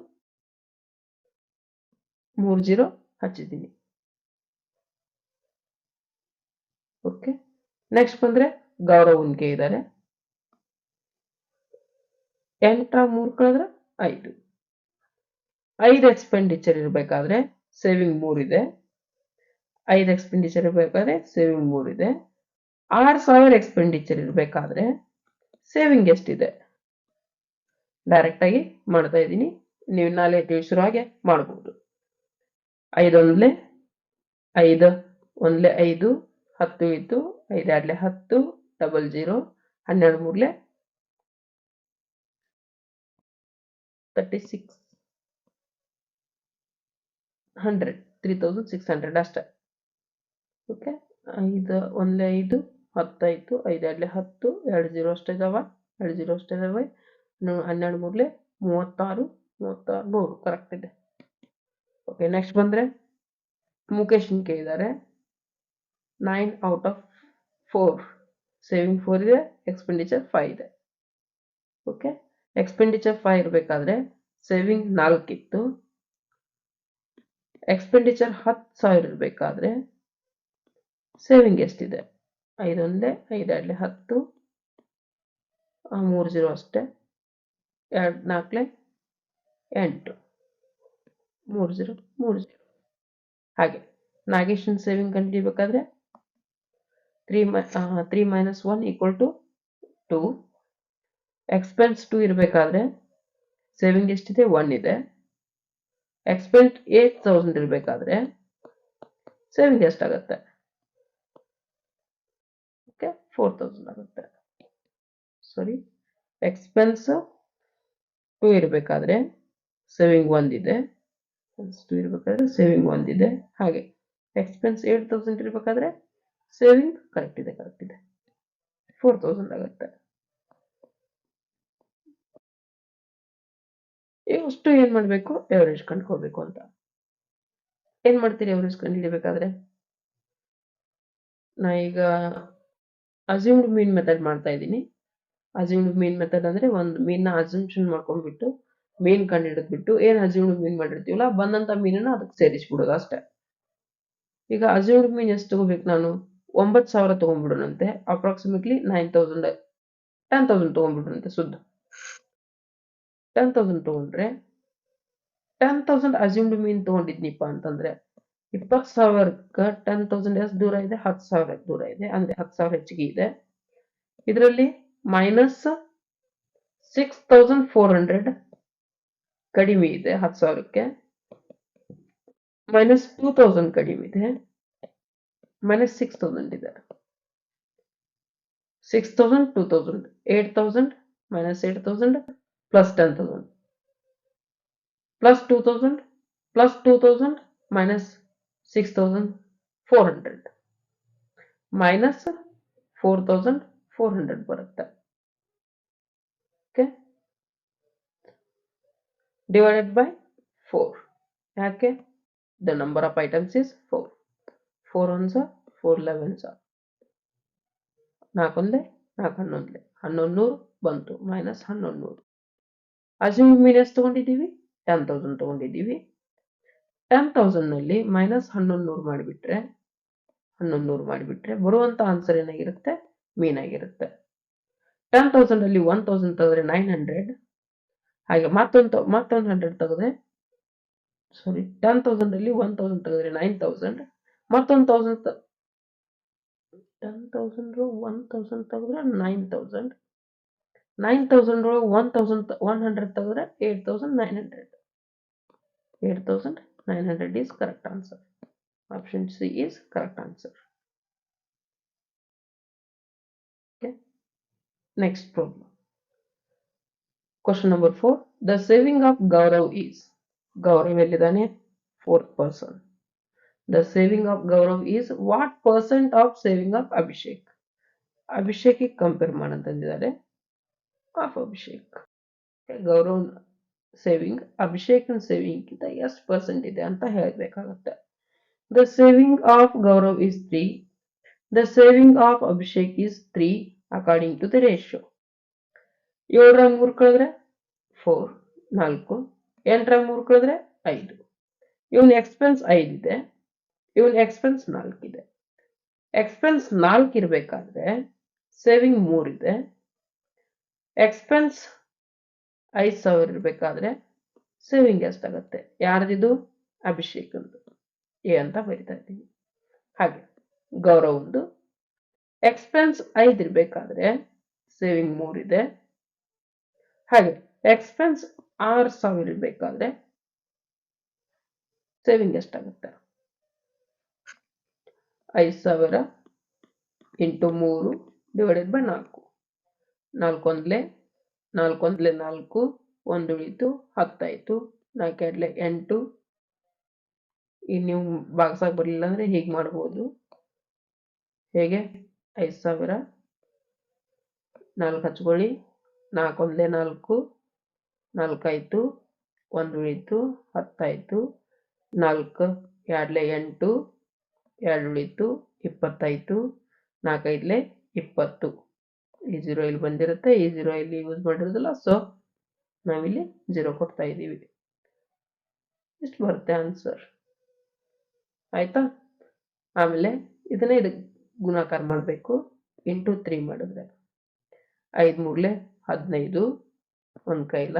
Speaker 1: 30 ಹಚ್ಚಿದ್ದೀನಿ. ಓಕೆ, ನೆಕ್ಸ್ಟ್ ಬಂದ್ರೆ ಗೌರವನ್ಗೆ ಇದ್ದಾರೆ 8 3 ಕಳೆದ್ರೆ 5 5 ಎಕ್ಸ್ಪೆಂಡಿಚರ್ ಇರಬೇಕಾದ್ರೆ ಸೇವಿಂಗ್ 3 ಇದೆ. 5 ಎಕ್ಸ್ಪೆಂಡಿಚರ್ ಇರಬೇಕಾದ್ರೆ ಸೇವಿಂಗ್ 3 ಇದೆ. 6000 ಎಕ್ಸ್ಪೆಂಡಿಚರ್ ಇರಬೇಕಾದ್ರೆ ಸೇವಿಂಗ್ ಎಷ್ಟಿದೆ ಡೈರೆಕ್ಟ್ ಆಗಿ ಮಾಡ್ತಾ ಇದ್ದೀನಿ. ನೀವು ನಾಳೆ ಶುರು ಹಾಗೆ ಮಾಡಬಹುದು. 5 ಒಂದ್ಲೆ 5 ಒಂದ್ಲೆ 5 10 ಇತ್ತು 5 2 10 ಡಬಲ್ 0 12 3 36 100 3600 ಅಷ್ಟೇ. ಓಕೆ, 5 ಒಂದ್ಲೆ 5 10 ಆಯ್ತು 5 2 10 2 0 ಅಷ್ಟೇ ಇದಾವ 2 0 ಅಷ್ಟೇ ಇದಾವೆ 12 3 36 100 ಕರೆಕ್ಟ್ ಇದೆ. ಓಕೆ, ನೆಕ್ಸ್ಟ್ ಬಂದ್ರೆ ಮುಖೇಶ್ ಕೇಳಿದ್ದಾರೆ 9 ಔಟ್ ಆಫ್ 4 ಸೇವಿಂಗ್ 4 ಇದೆ ಎಕ್ಸ್ಪೆಂಡಿಚರ್ 5 ಇದೆ. ಓಕೆ, ಎಕ್ಸ್ಪೆಂಡಿಚರ್ 5 ಇರಬೇಕಾದ್ರೆ ಸೇವಿಂಗ್ 4 ಇತ್ತು. ಎಕ್ಸ್ಪೆಂಡಿಚರ್ 10,000 ಇರಬೇಕಾದ್ರೆ ಸೇವಿಂಗ್ ಎಷ್ಟಿದೆ 5 ಒಂದೇ 5 2 10 3 0 ಅಷ್ಟೇ 2 4 8 3 0 3 0. ಹಾಗೆ ನಾಗೇಶನ್ ಸೇವಿಂಗ್ ಕಂಡುಹಿಡಿಯಬೇಕಾದ್ರೆ 3 ಮೈನಸ್ 1 ಈಕ್ವಲ್ ಟು 2. ಎಕ್ಸ್ಪೆನ್ಸ್ 2 ಇರಬೇಕಾದ್ರೆ ಸೇವಿಂಗ್ ಎಷ್ಟಿದೆ 1 ಇದೆ. ಎಕ್ಸ್ಪೆನ್ಸ್ 8000 ಇರಬೇಕಾದ್ರೆ ಸೇವಿಂಗ್ ಎಷ್ಟಾಗುತ್ತೆ ಓಕೆ 4000 ಆಗುತ್ತೆ. ಸಾರಿ, ಎಕ್ಸ್ಪೆನ್ಸ್ 2 ಇರಬೇಕಾದ್ರೆ ಸೇವಿಂಗ್ 1 ಇದೆ. 2 ಇರಬೇಕಾದ್ರೆ ಸೇವಿಂಗ್ 1 ಇದೆ. ಹಾಗೆ ಎಕ್ಸ್ಪೆನ್ಸ್ 8000 ಇರಬೇಕಾದ್ರೆ ಸೇವಿಂಗ್ ಕರೆಕ್ಟ್ ಇದೆ 4000 ಆಗುತ್ತೆ. ಇಷ್ಟು ಏನ್ ಮಾಡಬೇಕು ಎವರೇಜ್ ಕಂಡುಕೋಬೇಕು ಅಂತ. ಏನ್ ಮಾಡ್ತೀರಿ ಎವರೇಜ್ ಕಂಡುಹಿಡಿಯಬೇಕಾದ್ರೆ ನಾ ಈಗ ಅಸ್ಯೂಮ್ಡ್ ಮೀನ್ ಮೆಥಡ್ ಮಾಡ್ತಾ ಇದ್ದೀನಿ. ಅಸ್ಯೂಮ್ಡ್ ಮೀನ್ ಮೆಥಡ್ ಅಂದ್ರೆ ಒಂದು ಮೀನ್ ನ ಅಸ್ಯೂಮ್ಷನ್ ಮಾಡ್ಕೊಂಡ್ಬಿಟ್ಟು ಮೀನ್ ಕಂಡುಹಿಡಿದ್ಬಿಟ್ಟು ಏನ್ ಅಸ್ಯೂಮ್ಡ್ ಮೀನ್ ಮಾಡಿರ್ತೀವಲ್ಲ ಬಂದಂತ ಮೀನನ್ನ ಅದಕ್ಕೆ ಸೇರಿಸ್ಬಿಡೋದು ಅಷ್ಟೇ. ಈಗ ಅಸ್ಯೂಮ್ಡ್ ಮೀನ್ ಎಷ್ಟು ತಗೋಬೇಕು ನಾನು 9000 ತಗೊಂಡ್ಬಿಡೋಣಂತೆ. ಅಪ್ರಾಕ್ಸಿಮೇಟ್ಲಿ 9000 10,000 ತಗೊಂಡ್ಬಿಡೋಣಂತೆ. ಸುದ್ದ 10,000 ತಗೊಂಡ್ರೆ 10,000 ಅಸ್ಯೂಮ್ಡ್ ಮೀನ್ ತಗೊಂಡಿದ್ನಿಪ್ಪ ಅಂತಂದ್ರೆ 20,000ಕ್ಕೆ 10,000 ಎಷ್ಟು ದೂರ ಇದೆ 10,000 ದೂರ ಇದೆ. ಅಂದ್ರೆ 10,000 ಹೆಚ್ಚಿಗೆ ಇದೆ. ಇದರಲ್ಲಿ ಮೈನಸ್ 6,400 ಕಡಿಮೆ ಇದೆ 10,000ಕ್ಕೆ. ಮೈನಸ್ 2,000 ಕಡಿಮೆ ಇದೆ. ಮೈನಸ್ 6,000 ಇದೆ. 6,000 2,000 8,000 minus 8,000 plus 10,000 plus 2,000 plus 2,000 minus 6,400 minus 4,400 ಬರುತ್ತೆ. Okay, divided by 4. ಯಾಕೆ the number of items is 4. 4 ones 4 11s 4 ಒಂದೇ 4 11 1100 ಬಂತು ಮೈನಸ್ 1100. ಅಸ್ಯೂಮ್ ಮೀನ್ ಎಷ್ಟು ತಗೊಂಡಿದ್ದೀವಿ 10,000 ತಗೊಂಡಿದ್ದೀವಿ. 10,000 ನಲ್ಲಿ ಮೈನಸ್ 1100 ಮಾಡಿಬಿಟ್ರೆ ಬರುವಂತ ಆನ್ಸರ್ ಏನಾಗಿರುತ್ತೆ ಮೀನ್ ಆಗಿರುತ್ತೆ. 10,000 ಅಲ್ಲಿ 1,000 ತೆಗೆದ್ರೆ 900. ಹಾಗೆ ಮತ್ತೊಂದು 100 ತೆಗೆದ್ರೆ ಸಾರಿ 10,000 ಅಲ್ಲಿ 1,000 ತೆಗೆದ್ರೆ 9,000. ಮತ್ತೊಂದು 10,000 1,000 ತೆಗೆದ್ರೆ 9,000. 9,000 1,100 ತೆಗೆದ್ರೆ 8,900. 8,900 is correct answer. Option C is correct answer. Okay. Next problem. Question number 4. The saving of Gaurav is. Gaurav ಎಲ್ಲಿದ್ದಾನೆ 4th person. The saving of Gaurav is what percent of saving of Abhishek? Abhishek compare ಮಾಡಂತಂದಿದ್ದಾರೆ of Abhishek. Gaurav saving Abhishek saving ಗಿಂತ ಎಷ್ಟು percent ಇದೆ ಅಂತ ಹೇಳಬೇಕಾಗುತ್ತೆ. The saving of Gaurav is 3 The saving of Abhishek is 3 according to the ratio. 7 3 ಕಳೆದ್ರೆ 4 4 8 3 ಕಳೆದ್ರೆ 5. ಇವನ್ expense 5 ಇದೆ, ಇವನ್ expense 4 ಇದೆ. Expense 4 ಇರಬೇಕಾದ್ರೆ ಸೇವಿಂಗ್ 3 ಇದೆ. ಎಕ್ಸ್ಪೆನ್ಸ್ 5000 ಇರಬೇಕಾದ್ರೆ ಸೇವಿಂಗ್ ಎಷ್ಟಾಗುತ್ತೆ? ಯಾರ್ದಿದು? ಅಭಿಷೇಕ್ ಅಂತ ಎ ಅಂತ ಬರಿತಾ ಇದ್ದೀವಿ. ಹಾಗೆ ಗೌರವ್ ಒಂದು ಎಕ್ಸ್ಪೆನ್ಸ್ 5 ಇರಬೇಕಾದ್ರೆ ಸೇವಿಂಗ್ 3 ಇದೆ. ಹಾಗೆ ಎಕ್ಸ್ಪೆನ್ಸ್ 6000 ಇರಬೇಕಾದ್ರೆ ಸೇವಿಂಗ್ ಎಷ್ಟಾಗುತ್ತೆ? 5000 ಇಂಟು 3 ಡಿವೈಡೆಡ್ ಬೈ 4. 4 ಒಂದ್ಲೆ 4 ಒಂದ್ಲೆ 4, 1 ಉಳಿತು 10 ಆಯ್ತು. 4 ಎರಡ್ಲೆ 8. ಈಗ ನೀವು ಭಾಗಸಾಕ್ ಬರಲಿಲ್ಲ ಅಂದ್ರೆ ಹೀಗೆ ಮಾಡಬಹುದು. ಹೇಗೆ? 5000 4 ಹಚ್ಕೊಳ್ಳಿ. 4 ಒಂದ್ಲೆ 4, 4 ಆಯ್ತು. 1 ಉಳಿತು 10 ಆಯ್ತು. 4 ಎರಡ್ಲೆ 8, 2 ಉಳಿತು 20 ಆಯ್ತು. 4 ಐದ್ಲೆ 20. ಈ 0 ಇಲ್ಲಿ ಬಂದಿರುತ್ತೆ, ಈ 0 ಇಲ್ಲಿ ಯೂಸ್ ಮಾಡಿರೋದಿಲ್ಲ, ಸೊ ನಾವಿಲ್ಲಿ 0 ಕೊಡ್ತಾ ಇದ್ದೀವಿ. ಇಷ್ಟು ಬರುತ್ತೆ ಆನ್ಸರ್. ಆಯ್ತಾ? ಆಮೇಲೆ ಇದನ್ನೇ ಇದಕ್ಕೆ ಗುಣಾಕಾರ ಮಾಡಬೇಕು. ಇಂಟು 3 ಮಾಡಿದ್ರೆ 5 3 15, 1 ಕೈಲ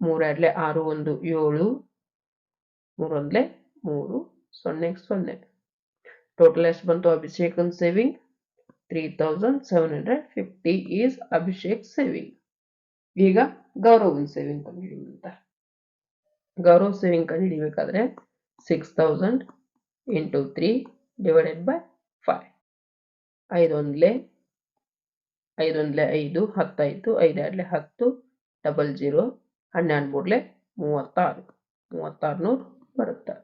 Speaker 1: 3 2 6 1 7, 3 1 3, 0 0. ಟೋಟಲ್ ಎಷ್ಟು ಬಂತು? ಅಭಿಷೇಕನ್ ಸೇವಿಂಗ್ 3750 is ಅಭಿಷೇಕ್ ಸೇವಿಂಗ್. ಈಗ ಗೌರವನ್ ಸೇವಿಂಗ್ ಕಂಡುಹಿಡಿಯುವಂತ. ಗೌರವ್ ಸೇವಿಂಗ್ ಕಂಡುಹಿಡಿಬೇಕಾದ್ರೆ 6000 ಇಂಟು 3 ಡಿವೈಡೆಡ್ ಬೈ 5. 5 ಒಂದ್ಲೆ 5 ಒಂದ್ಲೆ 5, 10 ಆಯ್ತು. 5 ಎರಡ್ಲೆ 10, 00, 12 ಮೂರ್ಲೆ 36, 3600 ಬರುತ್ತೆ.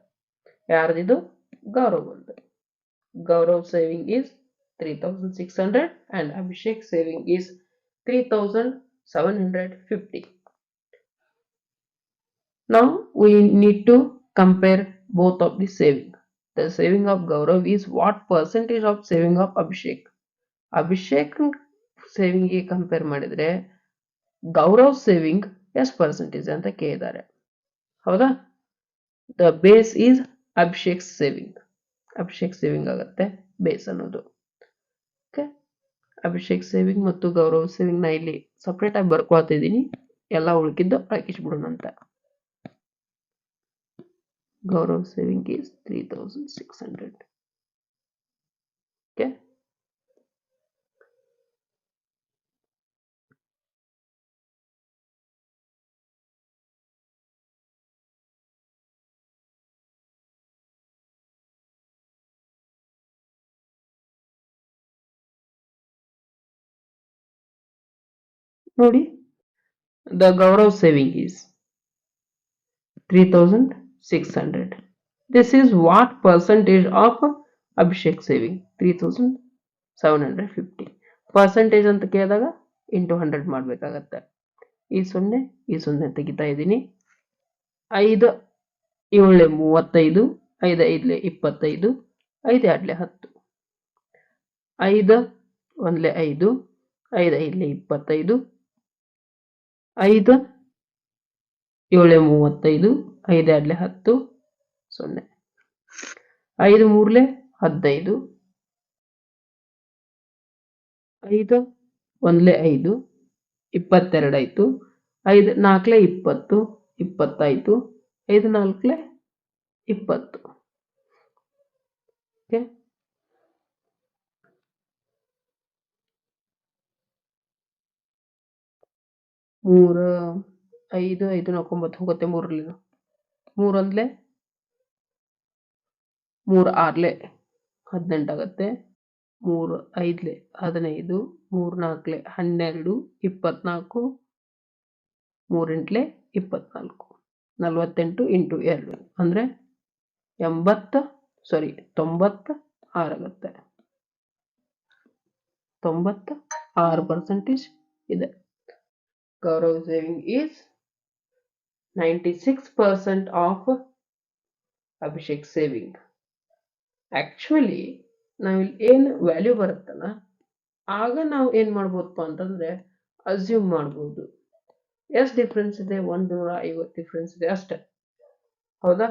Speaker 1: ಯಾರ್ದಿದು? ಗೌರವ್ ಒಂದು. Gaurav saving is 3600 and Abhishek saving is 3750. Now we need to compare both of the saving. The saving of Gaurav is what percentage of saving of Abhishek? Abhishek saving ಗೆ compare ಮಾಡಿದ್ರೆ Gaurav saving ಎಷ್ಟು percentage ಅಂತ ಕೇಳಿದ್ದಾರೆ. ಹೌದಾ? The base is Abhishek saving. Abhishek saving ಆಗುತ್ತೆ base ಅನ್ನೋದು. Okay, Abhishek saving ಮತ್ತು Gaurav saving ನಾ ಇಲ್ಲಿ ಸಪ್ರೇಟ್ ಆಗಿ ಬರ್ಕೊಳ್ತಿದ್ದೀನಿ. ಎಲ್ಲ ಉಳ್ಕಿದ್ದು ಹಾಕಿಸ್ಬಿಡೋಣ ಅಂತ. Gaurav saving is 3600. ಓಕೆ, ನೋಡಿ, the Gaurav saving is 3600. This is what percentage of Abhishek saving? 3750. Percentage ಅಂತ ಕೇಳಿದಾಗ ಇಂಟು 100 ಮಾಡಬೇಕಾಗತ್ತೆ. ಈ 0 ತೆಗಿತಾ ಇದ್ದೀನಿ. 5 7 35, 5 5 25, 5 2 10, 5 1 5, 5 5 25, 5 7 35, 5 2 10, 0, 5 3 15, 5 1 5, 22 ಆಯ್ತು. 5 4 20, 20 ಆಯ್ತು. 5 4 20. ಓಕೆ, ಮೂರು 5 5 9 ಹೋಗುತ್ತೆ. 3 3 ಒಂದ್ಲೆ 3 6 18 ಆಗುತ್ತೆ. 3 5 15, 3 4 12, 24, 3 8 24, 48 ಇಂಟು 2 ಅಂದ್ರೆ 96 ಆಗುತ್ತೆ. 96% ಇದೆ. Gaurav saving is 96% of Abhishek saving. Actually, ನಾವಿಲ್ಲಿ ಏನು ವ್ಯಾಲ್ಯೂ ಬರುತ್ತಲ್ಲ ಆಗ ನಾವು ಏನ್ ಮಾಡ್ಬೋದಪ್ಪ ಅಂತಂದ್ರೆ ಅಸ್ಯೂಮ್ ಮಾಡ್ಬೋದು. ಎಷ್ಟು ಡಿಫ್ರೆನ್ಸ್ ಇದೆ? 150 ಡಿಫ್ರೆನ್ಸ್ ಇದೆ ಅಷ್ಟೇ. ಹೌದಾ?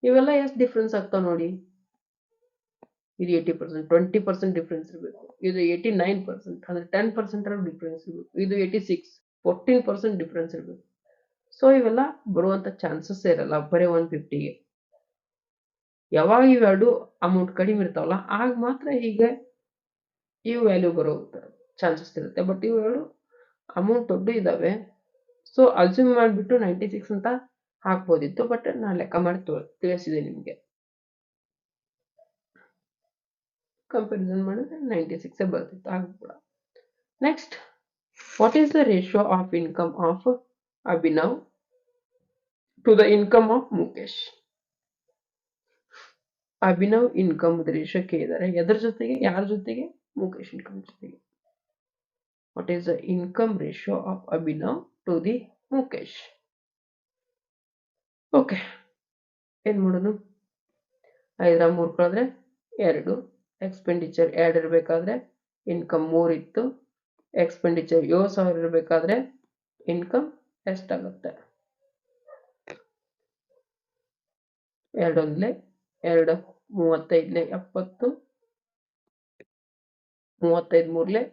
Speaker 1: ಇವೆಲ್ಲ ಎಷ್ಟು ಡಿಫ್ರೆನ್ಸ್ ಆಗ್ತಾವ ನೋಡಿ. ಇದು 80%, 20% ಡಿಫ್ರೆನ್ಸ್ ಇರಬೇಕು. ಇದು 89%, ಅಂದ್ರೆ 10% ಡಿಫ್ರೆನ್ಸ್ ಇರಬೇಕು. ಇದು 86, 14% ಡಿಫ್ರೆನ್ಸ್ ಇರಬೇಕು. ಸೊ ಇವೆಲ್ಲ ಬರುವಂತ ಚಾನ್ಸಸ್ ಇರಲ್ಲ ಬರೀ 150ಗೆ. ಯಾವಾಗ ಇವೆರಡು ಅಮೌಂಟ್ ಕಡಿಮೆ ಇರ್ತಾವಲ್ಲ ಆಗ ಮಾತ್ರ ಹೀಗೆ ಇವು ವ್ಯಾಲ್ಯೂ ಬರೋ ಚಾನ್ಸಸ್ ಇರುತ್ತೆ. ಬಟ್ ಇವೆರಡು ಅಮೌಂಟ್ ದೊಡ್ಡ ಇದಾವೆ. ಸೊ ಅಸ್ಯೂಮ್ ಮಾಡಿಬಿಟ್ಟು 96 ಅಂತ ಹಾಕ್ಬೋದಿತ್ತು. ಬಟ್ ನಾನು ಲೆಕ್ಕ ಮಾಡಿ ತಿಳಿಸಿದೆ ನಿಮಗೆ. ಕಂಪ್ಯಾರಿಸನ್ ಮಾಡಿದ್ರೆ 96 ಬರ್ತಿತ್ತು ಆಗ ಕೂಡ. Next, what is the ratio of income of Abhinav to the income of Mukesh? Abhinav income ratio ಕೇಳಿದ್ದಾರೆ. ಎದರ ಜೊತೆಗೆ? ಯಾರ ಜೊತೆಗೆ? ಮುಕೇಶ್ ಇನ್ಕಮ್ ಜೊತೆಗೆ. What is the income ratio of Abhinav to the Mukesh? Okay, ಏನ್ ಮಾಡೋದು? 5 3 ಕಳೆದ್ರೆ 2. ಎಕ್ಸ್ಪೆಂಡಿಚರ್ 2 ಇರಬೇಕಾದ್ರೆ ಇನ್ಕಮ್ 3 ಇತ್ತು. ಎಕ್ಸ್ಪೆಂಡಿಚರ್ 7,000 ಇರಬೇಕಾದ್ರೆ ಇನ್ಕಮ್ ಎಷ್ಟಾಗುತ್ತೆ? 2 1 2, 35 70, 35 3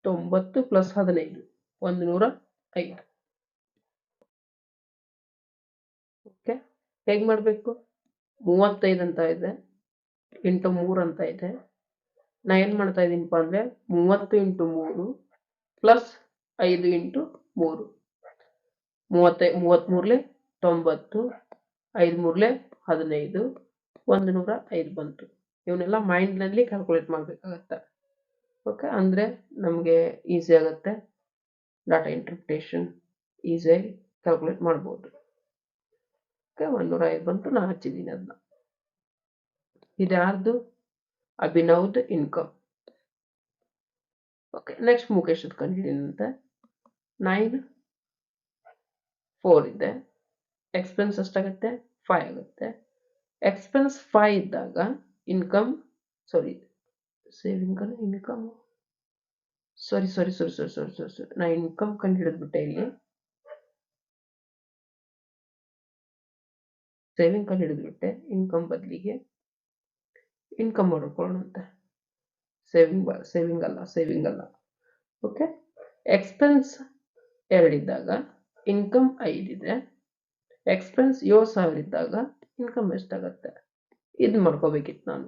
Speaker 1: 90 ಪ್ಲಸ್ 15 105. ಓಕೆ, ಹೇಗೆ ಮಾಡಬೇಕು? 35 ಅಂತ ಇದೆ ಇಂಟು 3 ಅಂತ ಇದೆ. ನಾ ಏನು ಮಾಡ್ತಾ ಇದ್ದೀನಪ್ಪ ಅಂದರೆ 30 ಇಂಟು 3 ಪ್ಲಸ್ 5 ಇಂಟು 3. 33 90, 5 3 15, 105 ಬಂತು. ಇವನ್ನೆಲ್ಲ ಮೈಂಡ್ನಲ್ಲಿ ಕ್ಯಾಲ್ಕುಲೇಟ್ ಮಾಡಬೇಕಾಗತ್ತೆ. ಓಕೆ, ಅಂದರೆ ನಮಗೆ ಈಸಿ ಆಗುತ್ತೆ. ಡಾಟಾ ಇಂಟರ್ಪ್ರಿಟೇಷನ್ ಈಸಿಯಾಗಿ ಕ್ಯಾಲ್ಕುಲೇಟ್ ಮಾಡ್ಬೋದು. ಓಕೆ, 105 ಬಂತು. ನಾ ಹಚ್ಚಿದ್ದೀನಿ ಅದನ್ನ. ಇದ್ಯಾರ್ದು? ಅಭಿನವ್ದು ಇನ್ಕಮ್. ಓಕೆ, ನೆಕ್ಸ್ಟ್ ಮುಕೇಶ್ ಕಂಡಿದ್ದೀನಂತೆ. 9 4 ಇದೆ. ಎಕ್ಸ್ಪೆನ್ಸ್ ಎಷ್ಟಾಗುತ್ತೆ? 5 ಆಗುತ್ತೆ. ಎಕ್ಸ್ಪೆನ್ಸ್ 5 ಇದ್ದಾಗ ಇನ್ಕಮ್ ಸೇವಿಂಗ್ ಇನ್ಕಮ್ ಸಾರಿ ನಾ ಇನ್ಕಮ್ ಕಂಡು ಹಿಡಿದ್ಬಿಟ್ಟೆ. ಇಲ್ಲಿ ಸೇವಿಂಗ್ ಕಂಡು ಹಿಡಿದ್ಬಿಟ್ಟೆ. ಇನ್ಕಮ್ ಬದಲಿಗೆ ಇನ್ಕಮ್ ಮಾಡ್ಕೊಳ್ಳೋಣಂತೆ. ಸೇವಿಂಗ್ ಅಲ್ಲ. ಓಕೆ, ಎಕ್ಸ್ಪೆನ್ಸ್ 2 ಇದ್ದಾಗ ಇನ್ಕಮ್ 5 ಇದೆ. ಎಕ್ಸ್ಪೆನ್ಸ್ 7,000 ಇದ್ದಾಗ ಇನ್ಕಮ್ ಎಷ್ಟಾಗತ್ತೆ? ಇದು ಮಾಡ್ಕೋಬೇಕಿತ್ತು ನಾನು.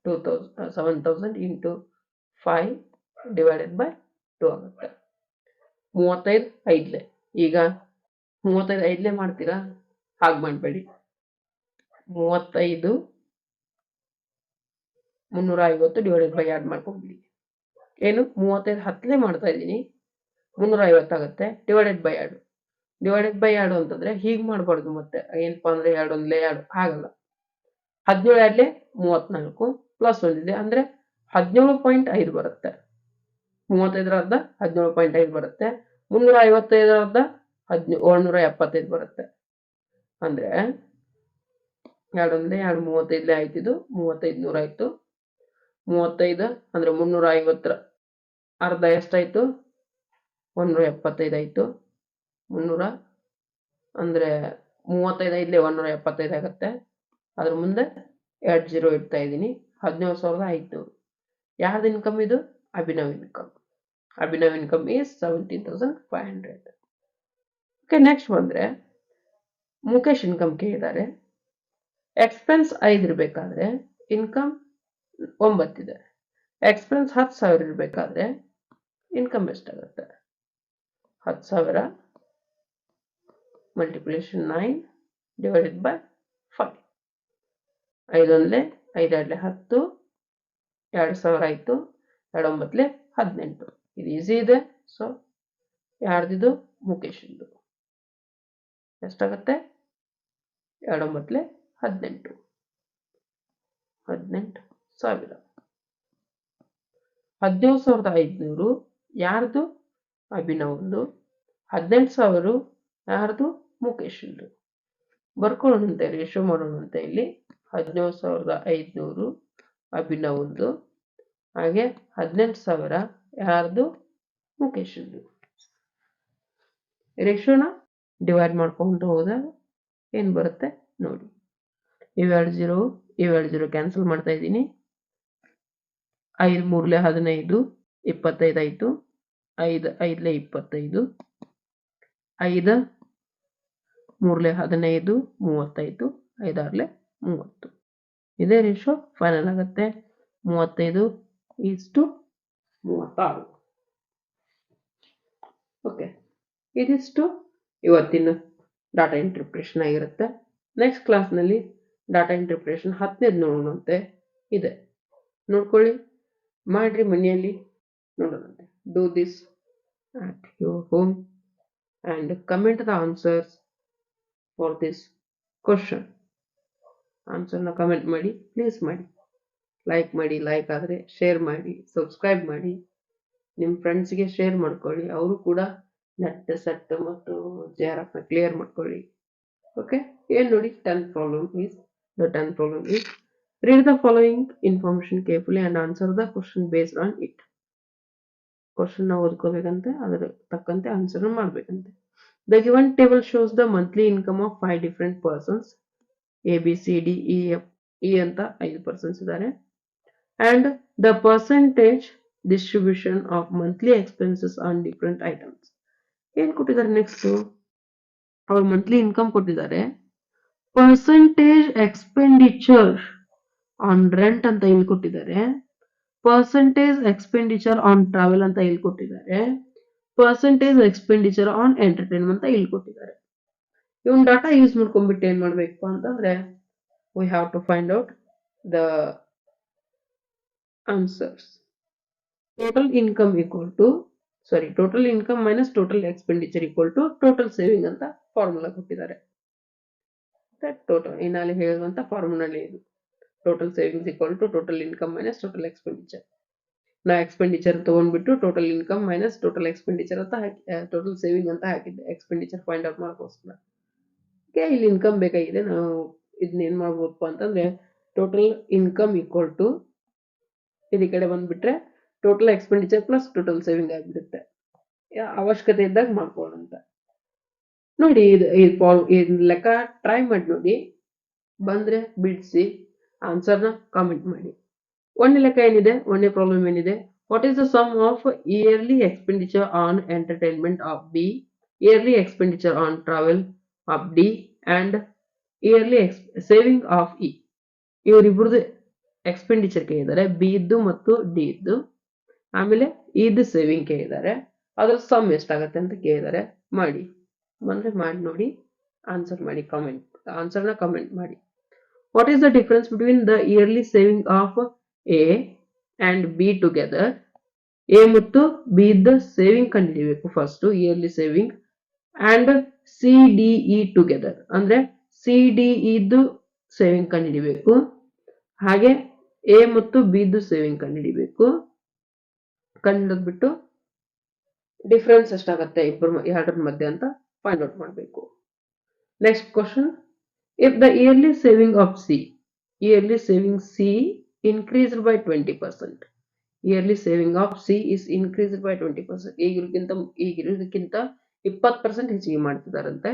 Speaker 1: 7,000 ಇಂಟು 5 ಡಿವೈಡೆಡ್ ಬೈ 2 ಆಗುತ್ತೆ. 35 5. ಈಗ 35 5 ಮಾಡ್ತೀರಾ? ಹಾಗೆ ಮಾಡಬೇಡಿ. 35 350 ಡಿವೈಡೆಡ್ ಬೈ 2 ಮಾಡ್ಕೊಂಡ್ಬಿಡಿ. ಏನು 35 10 ಮಾಡ್ತಾ ಇದ್ದೀನಿ. 350 ಆಗುತ್ತೆ. Divided by 2. ಡಿವೈಡೆಡ್ ಬೈ 2 ಅಂತಂದ್ರೆ ಹೀಗೆ ಮಾಡಬಾರ್ದು. ಮತ್ತೆ ಏನಪ್ಪಾ ಅಂದ್ರೆ 2 1 2 ಆಗಲ್ಲ. 17 2 34 ಪ್ಲಸ್ 1 ಇದೆ ಅಂದ್ರೆ 17.5 ಬರುತ್ತೆ. 35 ಅರ್ಧ 17.5 ಬರುತ್ತೆ. 355 ಅರ್ಧ 175 ಬರುತ್ತೆ. ಅಂದ್ರೆ 2 1 2 35 ಆಯ್ತು. ಇದು 35 100 ಆಯ್ತು. 35 ಅಂದ್ರೆ 350 ಅರ್ಧ ಎಷ್ಟಾಯ್ತು? 175 ಆಯ್ತು. 300 ಅಂದ್ರೆ 35 5 175 ಆಗುತ್ತೆ. ಅದ್ರ ಮುಂದೆ 2 0 ಇಡ್ತಾ ಇದ್ದೀನಿ. 17,500. ಯಾರ್ದು ಇನ್ಕಮ್ ಇದು? Abhinav income. Abhinav income is 17,500. Okay, next ಬಂದ್ರೆ ಮುಕೇಶ್ ಇನ್ಕಮ್ ಕೇಳಿದ್ದಾರೆ. ಎಕ್ಸ್ಪೆನ್ಸ್ 5 ಇರಬೇಕಾದ್ರೆ ಇನ್ಕಮ್ 9 ಇದೆ. ಎಕ್ಸ್ಪೆನ್ಸ್ 10,000 ಇರಬೇಕಾದ್ರೆ ಇನ್ಕಮ್ ಎಷ್ಟಾಗುತ್ತೆ? 10,000 ಮಲ್ಟಿಪ್ಲಿಕೇಶನ್ 9 ಡಿವೈಡೆಡ್ ಬೈ 5. 5 1 5 2 10, 2,000 ಆಯ್ತು. 2 9 18. ಇದು ಈಸಿ ಇದೆ. ಸೊ ಯಾರ್ದಿದು? ಮುಕೇಶ್. ಎಷ್ಟಾಗುತ್ತೆ? 2 9 18. 18,000. 17,500 ಯಾರ್ದು? ಅಭಿನವ್ದು. 18,000 ಯಾರ್ದು? ಮುಕೇಶ್. ಬರ್ಕೊಳ್ಳೋಣಂತೆ, ರೇಷಿಯೋ ಮಾಡೋಣಂತೆ. ಇಲ್ಲಿ 17,500 ಅಭಿನವ್ದು, ಹಾಗೆ 18,000 ಯಾರ್ದು? ಮುಖೇಶಂದು. ರೇಷೋನ ಡಿವೈಡ್ ಮಾಡ್ಕೊಂಡು ಹೋದಾಗ ಏನ್ ಬರುತ್ತೆ ನೋಡಿ. ಇವೆರಡು ಜೀರೋ ಕ್ಯಾನ್ಸಲ್ ಮಾಡ್ತಾ ಇದ್ದೀನಿ. 5 3 15 25 ಆಯ್ತು. 5 5 25, 5 3 15 35, 5 6 30. ಇದೇ ರೇಷೋ ಫೈನಲ್ ಆಗುತ್ತೆ 35:36. ಓಕೆ, ಇದಿಷ್ಟು ಇವತ್ತಿನ ಡಾಟಾ ಇಂಟರ್ಪ್ರಿಟೇಷನ್ ಆಗಿರುತ್ತೆ. ನೆಕ್ಸ್ಟ್ ಕ್ಲಾಸ್ನಲ್ಲಿ ಡಾಟಾ ಇಂಟರ್ಪ್ರಿಟೇಷನ್ 10ನೇದು ನೋಡೋಣಂತೆ ಇದೆ. ನೋಡ್ಕೊಳ್ಳಿ, ಮಾಡ್ರಿ ಮನೆಯಲ್ಲಿ ನೋಡೋಣಂತೆ. Do this at your home and comment the answers for this question. ಆನ್ಸರ್ನ ಕಮೆಂಟ್ ಮಾಡಿ, ಪ್ಲೀಸ್ ಮಾಡಿ. ಲೈಕ್ ಮಾಡಿ, ಲೈಕ್ ಆದರೆ ಶೇರ್ ಮಾಡಿ, ಸಬ್ಸ್ಕ್ರೈಬ್ ಮಾಡಿ, ನಿಮ್ಮ ಫ್ರೆಂಡ್ಸ್ಗೆ ಶೇರ್ ಮಾಡ್ಕೊಳ್ಳಿ. ಅವರು ಕೂಡ ನೆಟ್ ಸೆಟ್ ಮತ್ತು JRF ಕ್ಲಿಯರ್ ಮಾಡ್ಕೊಳ್ಳಿ. ಓಕೆ, ಏನು ನೋಡಿ, 10th problem is read the following information carefully and answer the question based on it. Question ನ ಓದ್ಕೋಬೇಕಂತೆ, ಅದರ ತಕ್ಕಂತೆ answer ಮಾಡ್ಬೇಕಂತೆ. The given table shows the monthly income of 5 different persons. A, B, C, D, E, F, E ಅಂತ 5 persons ಇದ್ದಾರೆ. And the percentage distribution of monthly expenses on different items. ಏನ್ ಕೊಟ್ಟಿದ್ದಾರೆ next? ಅವ್ರ monthly income ಕೊಟ್ಟಿದ್ದಾರೆ. Percentage expenditure on rent ಅಂತ ಇಲ್ಲಿ ಕೊಟ್ಟಿದ್ದಾರೆ. Percentage expenditure on travel ಅಂತ ಇಲ್ಲಿ ಕೊಟ್ಟಿದ್ದಾರೆ. ಪರ್ಸೆಂಟೇಜ್ ಎಕ್ಸ್ಪೆಂಡಿಚರ್ ಆನ್ ಎಂಟರ್ಟೈನ್ಮೆಂಟ್ ಅಂತ ಇಲ್ಲಿ ಕೊಟ್ಟಿದ್ದಾರೆ. ಇವನ್ ಡಾಟಾ ಯೂಸ್ ಮಾಡ್ಕೊಂಡ್ಬಿಟ್ಟು ಏನ್ ಮಾಡ್ಬೇಕು ಅಂತಂದ್ರೆ, we have to find out the answers. Total income minus total expenditure equal to total saving ಅಂತ ಫಾರ್ಮುಲಾ ಕೊಟ್ಟಿದ್ದಾರೆ. ಟೋಟಲ್ ಇನ್ನಲ್ಲಿ ಹೇಳುವಂತ ಫಾರ್ಮುಲಾನೇ ಇದು. Total savings equal to total income minus total expenditure. ನಾ ಎಕ್ಸ್ಪೆಂಡಿಚರ್ ತಗೊಂಡ್ಬಿಟ್ಟು total income minus total expenditure ಅಂತ ಹಾಕಿ ಟೋಟಲ್ ಸೇವಿಂಗ್ ಅಂತ ಹಾಕಿದ್ದೆ, ಎಕ್ಸ್ಪೆಂಡಿಚರ್ ಫೈಂಡ್ ಔಟ್ ಮಾಡೋಕ್ಕೋಸ್ಕರ. ಇಲ್ಲಿ ಇನ್ಕಮ್ ಬೇಕಾಗಿದೆ. ನಾವು ಇದನ್ನ ಏನ್ ಮಾಡ್ಬೋದಪ್ಪ ಅಂತಂದ್ರೆ, ಟೋಟಲ್ ಇನ್ಕಮ್ ಈಕ್ವಲ್ ಟು ಈ ಕಡೆ ಬಂದ್ಬಿಟ್ರೆ total expenditure plus total saving ಆಗಿಬಿಡುತ್ತೆ. ಅವಶ್ಯಕತೆ ಇದ್ದಾಗ ಮಾಡ್ಕೊಳ್ಳೋಣ. ನೋಡಿ, ಇದು ಲೆಕ್ಕ ಟ್ರೈ ಮಾಡಿ ನೋಡಿ, ಬಂದ್ರೆ ಬಿಡಿಸಿ ಆನ್ಸರ್ನ ಕಾಮೆಂಟ್ ಮಾಡಿ. ಒಂದೇ ಲೆಕ್ಕ ಏನಿದೆ, ಒಂದೇ ಪ್ರಾಬ್ಲಮ್ ಏನಿದೆ, what is the sum of yearly expenditure on entertainment of B, yearly expenditure on travel of D and yearly saving of E. ಇವರಿಬ್ರದ್ದು ಎಕ್ಸ್ಪೆಂಡಿಚರ್ ಕೇಳಿದ್ದಾರೆ, ಬಿ ಇದ್ದು ಮತ್ತು ಡಿ ಇದ್ದು. ಆಮೇಲೆ ಇದ್ದು ಸೇವಿಂಗ್ ಕೇಳಿದ್ದಾರೆ, ಅದ್ರ ಸಮ್ ಎಷ್ಟಾಗತ್ತೆ ಅಂತ ಕೇಳಿದ್ದಾರೆ. ಮಾಡಿ ಬಂದ್ರೆ ಮಾಡಿ ನೋಡಿ, ಆನ್ಸರ್ ಮಾಡಿ, ಆನ್ಸರ್ನ ಕಮೆಂಟ್ ಮಾಡಿ. What is the difference between the yearly saving of A and B together? A ಮತ್ತು ಬಿ ಇದ್ದ ಸೇವಿಂಗ್ ಕಂಡುಹಿಡಿಯಬೇಕು first, yearly saving. And C D E together ಅಂದ್ರೆ ಸಿ ಡಿ ಇದ್ದು ಸೇವಿಂಗ್ ಕಂಡುಹಿಡಿಯಬೇಕು. ಹಾಗೆ ಎ ಮತ್ತು ಬಿ ಇದ್ದು ಸೇವಿಂಗ್ ಕಂಡುಹಿಡಿಯಬೇಕು. ಕಂಡುಹಿಡಿದ್ಬಿಟ್ಟು ಡಿಫರೆನ್ಸ್ ಎಷ್ಟಾಗತ್ತೆ ಎರಡರ ಮಧ್ಯೆ ಅಂತ ಫೈಂಡ್ ಔಟ್ ಮಾಡಬೇಕು. Next question, if the yearly saving of C, yearly saving C increased by 20%. Yearly saving of C is increased by 20%. ಈಗಿರೋದಕ್ಕಿಂತ 20% ಹೆಚ್ಚಿಗೆ ಮಾಡ್ತಿದಾರಂತೆ.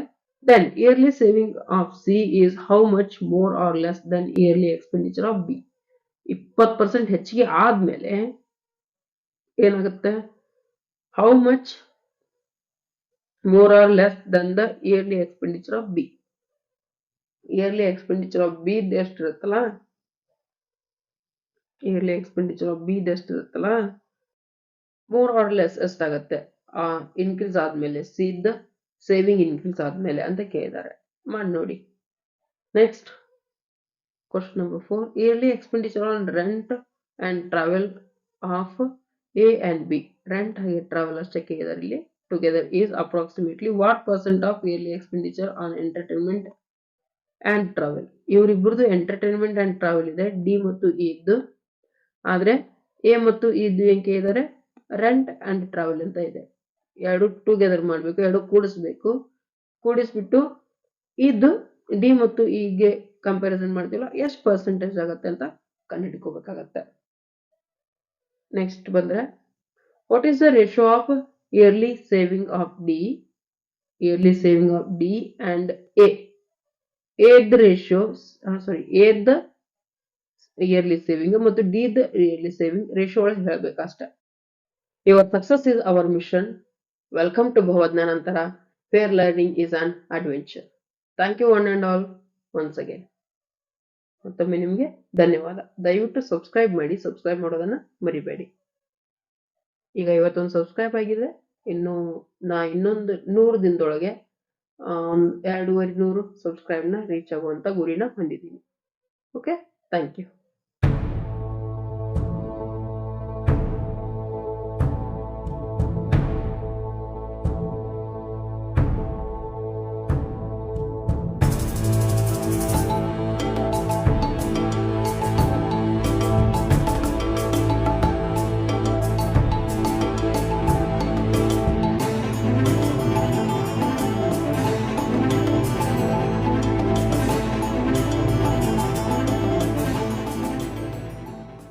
Speaker 1: Then yearly saving of C is how much more or less than yearly expenditure of B? 20% ಹೆಚ್ಚಿಗೆ ಆದ್ಮೇಲೆ ಏನಾಗುತ್ತೆ? How much more or less than the yearly expenditure of B? Yearly expenditure of B ಎಷ್ಟಿರುತ್ತಲ್ಲ, yearly expenditure of B ಎಷ್ಟಿರುತ್ತಲ್ಲ, more or less ಎಷ್ಟಾಗತ್ತೆ increase ಆದ್ಮೇಲೆ, see the saving increase ಆದ್ಮೇಲೆ ಅಂತ ಕೇಳಿದ್ದಾರೆ. ಮಾಡಿ ನೋಡಿ. Next question number 4, yearly expenditure on rent and travel of A and B. Rent ಹಾಗೆ ಟ್ರಾವೆಲ್ ಅಷ್ಟೇ ಕೇಳಿದ್ದಾರೆ ಇಲ್ಲಿ. Together is approximately what percent of yearly expenditure on entertainment and travel? ಇವರಿಬ್ಬರದು ಎಂಟರ್ಟೈನ್ಮೆಂಟ್ ಅಂಡ್ ಟ್ರಾವೆಲ್ ಇದೆ, ಡಿ ಮತ್ತು E ಇದ್ದು. ಆದ್ರೆ A ಮತ್ತು ಇದ್ದು ಏನ್ ಕೇಳಿದ್ದಾರೆ? ರೆಂಟ್ ಅಂಡ್ ಟ್ರಾವೆಲ್ ಅಂತ ಇದೆ. ಎರಡು ಟುಗೆದರ್ ಮಾಡ್ಬೇಕು, ಎರಡು ಕೂಡಿಸ್ಬೇಕು. ಕೂಡಿಸ್ಬಿಟ್ಟು ಇದ್ದು ಡಿ ಮತ್ತು ಇಗೆ ಕಂಪ್ಯಾರಿಸನ್ ಮಾಡ್ತೀವಲ್ಲ ಎಷ್ಟು ಪರ್ಸೆಂಟೇಜ್ ಆಗುತ್ತೆ ಅಂತ ಕಂಡುಹಿಡ್ಕೋಬೇಕಾಗತ್ತೆ. ನೆಕ್ಸ್ಟ್ ಬಂದ್ರೆ what is the ratio of yearly saving of D and A the ratio A the yearly saving ಮತ್ತು D the yearly saving ratio ಒಳಗೆ ಹೇಳ್ಬೇಕಷ್ಟೆ. Your success is our mission. Welcome to ಭವಜ್ಞಾನಂತರ fair learning is an adventure. Thank you one and all once again. ಮತ್ತೊಮ್ಮೆ ನಿಮಗೆ ಧನ್ಯವಾದ. ದಯವಿಟ್ಟು subscribe ಮಾಡಿ, subscribe ಮಾಡೋದನ್ನ ಮರಿಬೇಡಿ. ಈಗ 51 ಸಬ್ಸ್ಕ್ರೈಬ್ ಆಗಿದೆ. ಇನ್ನೊಂದು 100 ದಿನದೊಳಗೆ 2,500 ಸಬ್ಸ್ಕ್ರೈಬ್ನ ರೀಚ್ ಆಗುವಂತ ಗುರಿನ ಹೊಂದಿದ್ದೀನಿ. Okay, thank you.